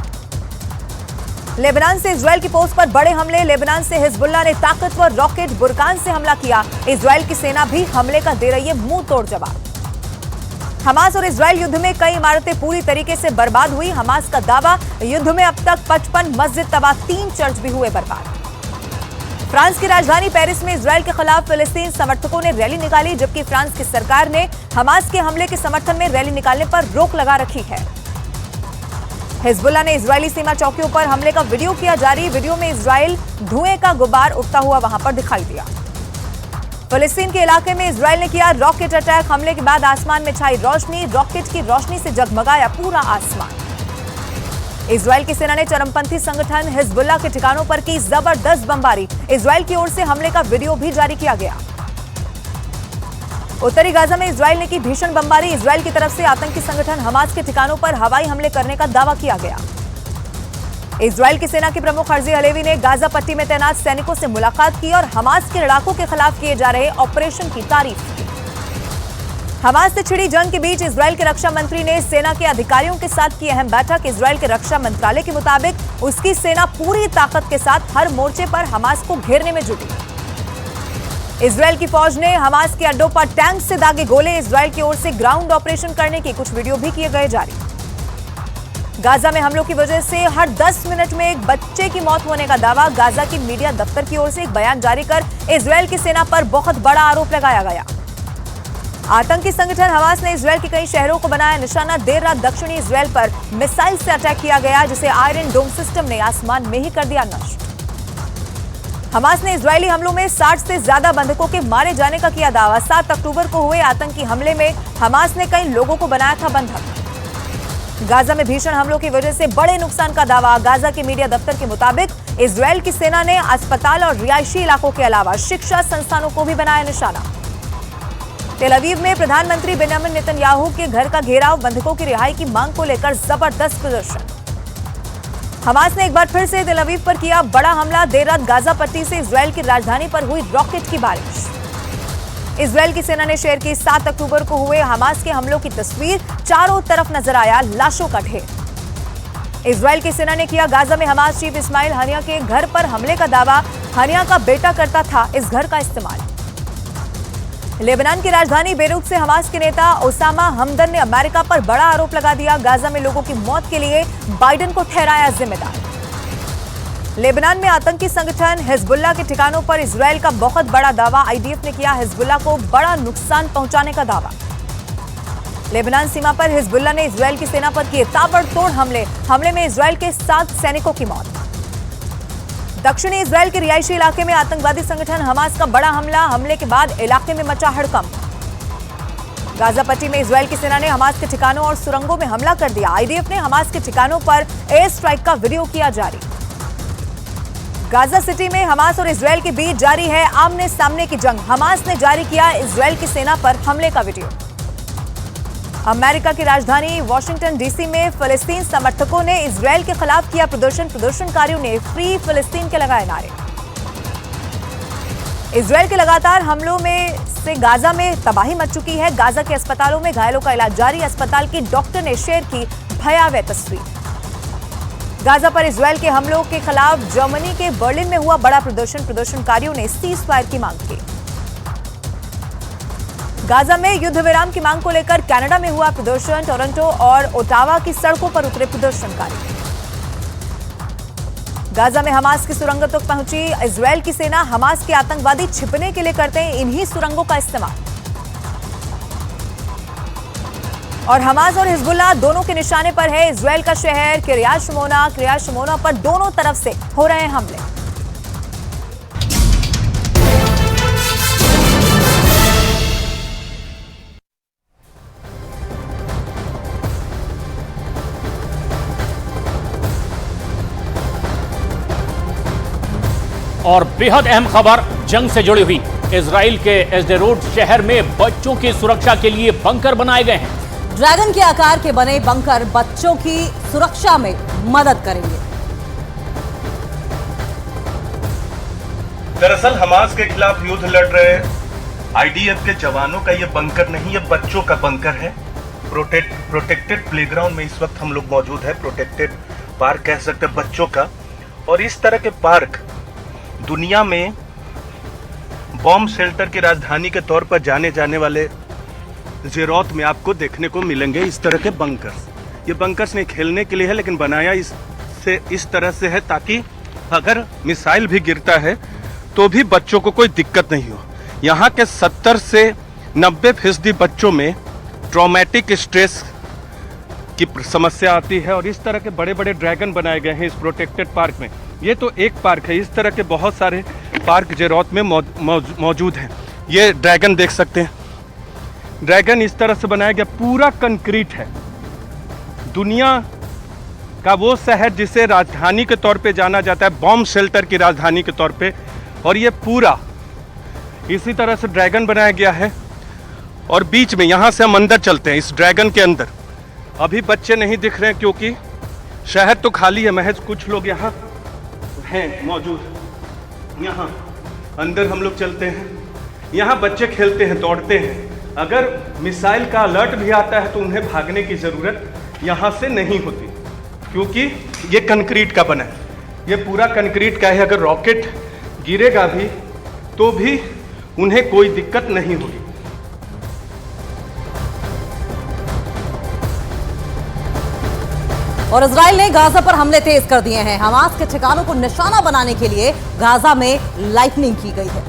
लेबनान से इजराइल की पोस्ट पर बड़े हमले, लेबनान से हिजबुल्लाह ने ताकतवर रॉकेट बुरकान से हमला किया, इजराइल की सेना भी हमले का दे रही है मुंह तोड़ जवाब। हमास और इजराइल युद्ध में कई इमारतें पूरी तरीके से बर्बाद हुई, हमास का दावा, युद्ध में अब तक 55 मस्जिद तबाह, 3 चर्च भी हुए बर्बाद। फ्रांस की राजधानी पेरिस में इजराइल के खिलाफ फिलिस्तीन समर्थकों ने रैली निकाली, जबकि फ्रांस की सरकार ने हमास के हमले के समर्थन में रैली निकालने पर रोक लगा रखी है। हिजबुल्लाह ने इजरायली सीमा चौकियों पर हमले का वीडियो किया जारी, वीडियो में इजराइल धुएं का गुबार उठता हुआ वहां पर दिखाई दिया। फिलिस्तीन के इलाके में इजराइल ने किया रॉकेट अटैक, हमले के बाद आसमान में छाई रोशनी, रॉकेट की रोशनी से जगमगाया पूरा आसमान। इजराइल की सेना ने चरमपंथी संगठन हिजबुल्लाह के ठिकानों पर की जबरदस्त बमबारी, इजराइल की ओर से हमले का वीडियो भी जारी किया गया। उत्तरी गाजा में इजराइल ने की भीषण बमबारी, इजराइल की तरफ से आतंकी संगठन हमास के ठिकानों पर हवाई हमले करने का दावा किया गया। इजराइल की सेना के प्रमुख हर्जी हलेवी ने गाजा पट्टी में तैनात सैनिकों से मुलाकात की और हमास के लड़ाकों के खिलाफ किए जा रहे ऑपरेशन की तारीफ की। हमास से छिड़ी जंग के बीच इजराइल के रक्षा मंत्री ने सेना के अधिकारियों के साथ की अहम बैठक, इजराइल के रक्षा मंत्रालय के मुताबिक उसकी सेना पूरी ताकत के साथ हर मोर्चे पर हमास को घेरने में जुटी। इजराइल की फौज ने हमास के अड्डों पर टैंक से दागे गोले, इजराइल की ओर से ग्राउंड ऑपरेशन करने की कुछ वीडियो भी किए गए जारी। गाजा में हमलों की वजह से हर 10 मिनट में एक बच्चे की मौत होने का दावा, गाजा की मीडिया दफ्तर की ओर से एक बयान जारी कर इजराइल की सेना पर बहुत बड़ा आरोप लगाया गया। आतंकी संगठन हमास ने इजराइल के कई शहरों को बनाया निशाना, देर रात दक्षिणी इजराइल पर मिसाइल से अटैक किया गया, जिसे आयरन डोम सिस्टम ने आसमान में ही कर दिया नष्ट। हमास ने इजरायली हमलों में 60 से ज्यादा बंधकों के मारे जाने का किया दावा, 7 अक्टूबर को हुए आतंकी हमले में हमास ने कई लोगों को बनाया था बंधक। गाजा में भीषण हमलों की वजह से बड़े नुकसान का दावा, गाजा के मीडिया दफ्तर के मुताबिक इजराइल की सेना ने अस्पताल और रिहायशी इलाकों के अलावा शिक्षा संस्थानों को भी बनाया निशाना। तेल अवीव में प्रधानमंत्री बेंजामिन नेतन्याहू के घर का घेराव, बंधकों की रिहाई की मांग को लेकर जबरदस्त प्रदर्शन। हमास ने एक बार फिर से तेल अवीव पर किया बड़ा हमला, देर रात गाजा पट्टी से इजराइल की राजधानी पर हुई रॉकेट की बारिश। इजराइल की सेना ने शेयर की 7 अक्टूबर को हुए हमास के हमलों की तस्वीर, चारों तरफ नजर आया लाशों का ढेर। इजराइल की सेना ने किया गाजा में हमास चीफ इस्माइल हनिया के घर पर हमले का दावा, हनिया का बेटा करता था इस घर का इस्तेमाल। लेबनान की राजधानी बेरूत से हमास के नेता ओसामा हमदन ने अमेरिका पर बड़ा आरोप लगा दिया, गाजा में लोगों की मौत के लिए बाइडेन को ठहराया जिम्मेदार। लेबनान में आतंकी संगठन हिजबुल्लाह के ठिकानों पर इजराइल का बहुत बड़ा दावा, आईडीएफ ने किया हिजबुल्लाह को बड़ा नुकसान पहुंचाने का दावा। लेबनान सीमा पर हिजबुल्लाह ने इजराइल की सेना पर किए ताबड़तोड़ हमले में इजराइल के 7 सैनिकों की मौत। दक्षिणी इजराइल के रिहायशी इलाके में आतंकवादी संगठन हमास का बड़ा हमला, हमले के बाद इलाके में मचा हड़कंप। गाजा पट्टी में इजराइल की सेना ने हमास के ठिकानों और सुरंगों में हमला कर दिया, आईडीएफ ने हमास के ठिकानों पर एयर स्ट्राइक का वीडियो किया जारी। गाजा सिटी में हमास और इजराइल के बीच जारी है आमने सामने की जंग, हमास ने जारी किया इजराइल की सेना पर हमले का वीडियो। अमेरिका की राजधानी वॉशिंगटन डीसी में फिलिस्तीन समर्थकों ने इजराइल के खिलाफ किया प्रदर्शन, प्रदर्शनकारियों ने फ्री फिलिस्तीन के लगाए नारे। इजराइल के लगातार हमलों में से गाजा में तबाही मच चुकी है, गाजा के अस्पतालों में घायलों का इलाज जारी, अस्पताल की डॉक्टर ने शेयर की भयावह तस्वीर। गाजा पर इजराइल के हमलों के खिलाफ जर्मनी के बर्लिन में हुआ बड़ा प्रदर्शन, प्रदर्शनकारियों ने सीज फायर की मांग की। गाजा में युद्ध विराम की मांग को लेकर कनाडा में हुआ प्रदर्शन। टोरंटो और ओटावा की सड़कों पर उतरे प्रदर्शनकारी। गाजा में हमास की सुरंगों तक पहुंची इजरायल की सेना। हमास के आतंकवादी छिपने के लिए करते हैं इन्हीं सुरंगों का इस्तेमाल। और हमास और हिजबुल्लाह दोनों के निशाने पर है इजरायल का शहर किर्यात शमोना पर दोनों तरफ से हो रहे हैं हमले। और बेहद अहम खबर जंग से जुड़ी हुई। इजराइल के एस्डेरोड शहर में बच्चों की सुरक्षा के लिए बंकर बनाए गए हैं। ड्रैगन के आकार के बने बंकर बच्चों की सुरक्षा में मदद करेंगे। दरअसल हमास के खिलाफ युद्ध लड़ रहे आईडीएफ के जवानों का ये बंकर नहीं, ये बच्चों का बंकर है। प्रोटेक्टेड प्लेग्राउंड में इस वक्त हम लोग मौजूद है। प्रोटेक्टेड पार्क कह सकते हैं बच्चों का। और इस तरह के पार्क दुनिया में बॉम्ब शेल्टर की राजधानी के तौर पर जाने वाले ज़ेरोत में आपको देखने को मिलेंगे इस तरह के बंकर्स। ये बंकर्स नहीं खेलने के लिए है, लेकिन बनाया इस तरह से है ताकि अगर मिसाइल भी गिरता है तो भी बच्चों को कोई दिक्कत नहीं हो। यहाँ के 70 से 90% बच्चों में ट्रॉमेटिक स्ट्रेस की समस्या आती है। और इस तरह के बड़े बड़े ड्रैगन बनाए गए हैं इस प्रोटेक्टेड पार्क में। ये तो एक पार्क है, इस तरह के बहुत सारे पार्क ज़ेरोत में मौजूद हैं। ये ड्रैगन देख सकते हैं। ड्रैगन इस तरह से बनाया गया, पूरा कंक्रीट है। दुनिया का वो शहर जिसे राजधानी के तौर पे जाना जाता है, बॉम्ब शेल्टर की राजधानी के तौर पे, और ये पूरा इसी तरह से ड्रैगन बनाया गया है। और बीच में यहाँ से हम अंदर चलते हैं इस ड्रैगन के अंदर। अभी बच्चे नहीं दिख रहे हैं क्योंकि शहर तो खाली है, महज कुछ लोग यहाँ हैं मौजूद। यहाँ अंदर हम लोग चलते हैं। यहाँ बच्चे खेलते हैं, दौड़ते हैं। अगर मिसाइल का अलर्ट भी आता है तो उन्हें भागने की ज़रूरत यहाँ से नहीं होती क्योंकि ये कंक्रीट का बना है। ये पूरा कंक्रीट का है। अगर रॉकेट गिरेगा भी तो भी उन्हें कोई दिक्कत नहीं होगी। और इजराइल ने गाजा पर हमले तेज कर दिए हैं। हमास के ठिकानों को निशाना बनाने के लिए गाजा में लाइटनिंग की गई है।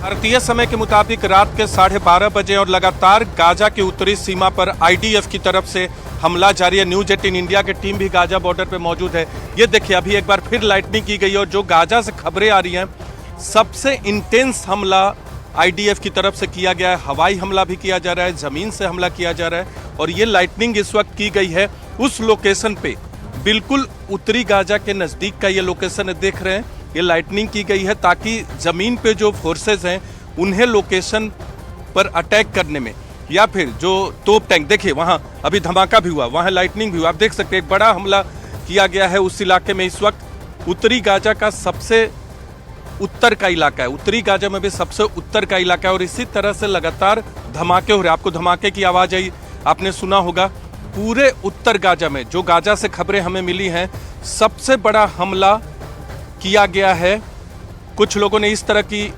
भारतीय समय के मुताबिक रात के 12:30 बजे और लगातार गाजा की उत्तरी सीमा पर आईडीएफ की तरफ से हमला जारी है। न्यूज 18 इंडिया की टीम भी गाजा बॉर्डर पे मौजूद है। ये देखिए अभी एक बार फिर लाइटनिंग की गई और जो गाजा से खबरें आ रही हैं, सबसे इंटेंस हमला आईडीएफ की तरफ से किया गया है। हवाई हमला भी किया जा रहा है, जमीन से हमला किया जा रहा है। और ये लाइटनिंग इस वक्त की गई है उस लोकेशन पे, बिल्कुल उत्तरी गाजा के नज़दीक का ये लोकेशन है, देख रहे हैं। ये लाइटनिंग की गई है ताकि ज़मीन पे जो फोर्सेज हैं उन्हें लोकेशन पर अटैक करने में, या फिर जो तोप टैंक, देखिए वहाँ अभी धमाका भी हुआ, वहाँ लाइटनिंग भी हुआ। आप देख सकते हैं एक बड़ा हमला किया गया है उस इलाके में। इस वक्त उत्तरी गाजा का सबसे उत्तर का इलाका है, उत्तरी गाजा में भी सबसे उत्तर का इलाका है। और इसी तरह से लगातार धमाके हो रहे हैं। आपको धमाके की आवाज़ आई, आपने सुना होगा। पूरे उत्तर गाजा में जो गाजा से खबरें हमें मिली हैं, सबसे बड़ा हमला किया गया है। कुछ लोगों ने इस तरह की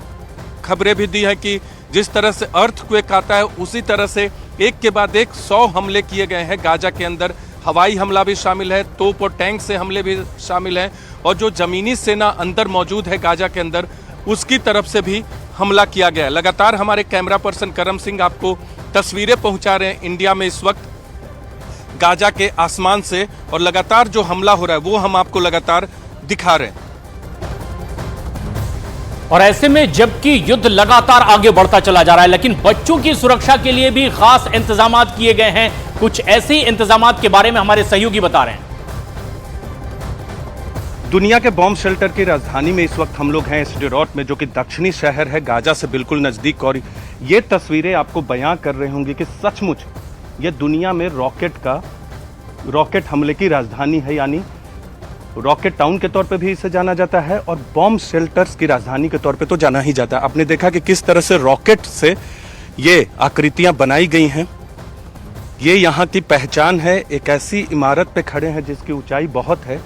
खबरें भी दी हैं कि जिस तरह से अर्थक्वेक आता है उसी तरह से एक के बाद एक 100 हमले किए गए हैं गाजा के अंदर। हवाई हमला भी शामिल है, तोप और टैंक से हमले भी शामिल हैं, और जो ज़मीनी सेना अंदर मौजूद है गाजा के अंदर उसकी तरफ से भी हमला किया गया है। लगातार हमारे कैमरा पर्सन करम सिंह आपको तस्वीरें पहुंचा रहे हैं इंडिया में इस वक्त गाजा के आसमान से, और लगातार जो हमला हो रहा है वो हम आपको लगातार दिखा रहे हैं। और ऐसे में जबकि युद्ध लगातार आगे बढ़ता चला जा रहा है, लेकिन बच्चों की सुरक्षा के लिए भी खास इंतजाम किए गए हैं। कुछ ऐसे इंतजाम के बारे में हमारे सहयोगी बता रहे हैं। दुनिया के बॉम्ब शेल्टर की राजधानी में इस वक्त हम लोग हैं एस्डेरोट में, जो कि दक्षिणी शहर है गाजा से बिल्कुल नज़दीक। और ये तस्वीरें आपको बयां कर रहे होंगे कि सचमुच ये दुनिया में रॉकेट हमले की राजधानी है, यानी रॉकेट टाउन के तौर पे भी इसे जाना जाता है और बॉम्ब शेल्टर्स की राजधानी के तौर पे तो जाना ही जाता है। आपने देखा कि किस तरह से रॉकेट से ये आकृतियां बनाई गई हैं। ये यहाँ की पहचान है। एक ऐसी इमारत पे खड़े हैं जिसकी ऊंचाई बहुत है,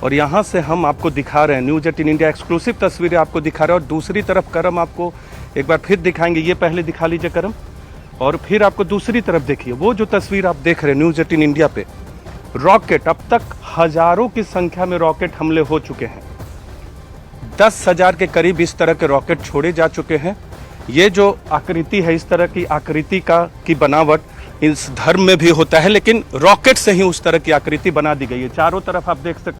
और यहाँ से हम आपको दिखा रहे हैं, न्यूज 18 इंडिया एक्सक्लूसिव तस्वीरें आपको दिखा रहे हैं। और दूसरी तरफ करम आपको एक बार फिर दिखाएंगे, ये पहले दिखा लीजिए करम, और फिर आपको दूसरी तरफ देखिए वो जो तस्वीर आप देख रहे हैं न्यूज़ 18 इंडिया पे, रॉकेट, अब तक हजारों की संख्या में रॉकेट हमले हो चुके हैं, 10,000 के करीब इस तरह के रॉकेट छोड़े जा चुके हैं। ये जो आकृति है, इस तरह की आकृति की बनावट इस धर्म में भी होता है, लेकिन रॉकेट से ही उस तरह की आकृति बना दी गई है। चारों तरफ आप देख सकते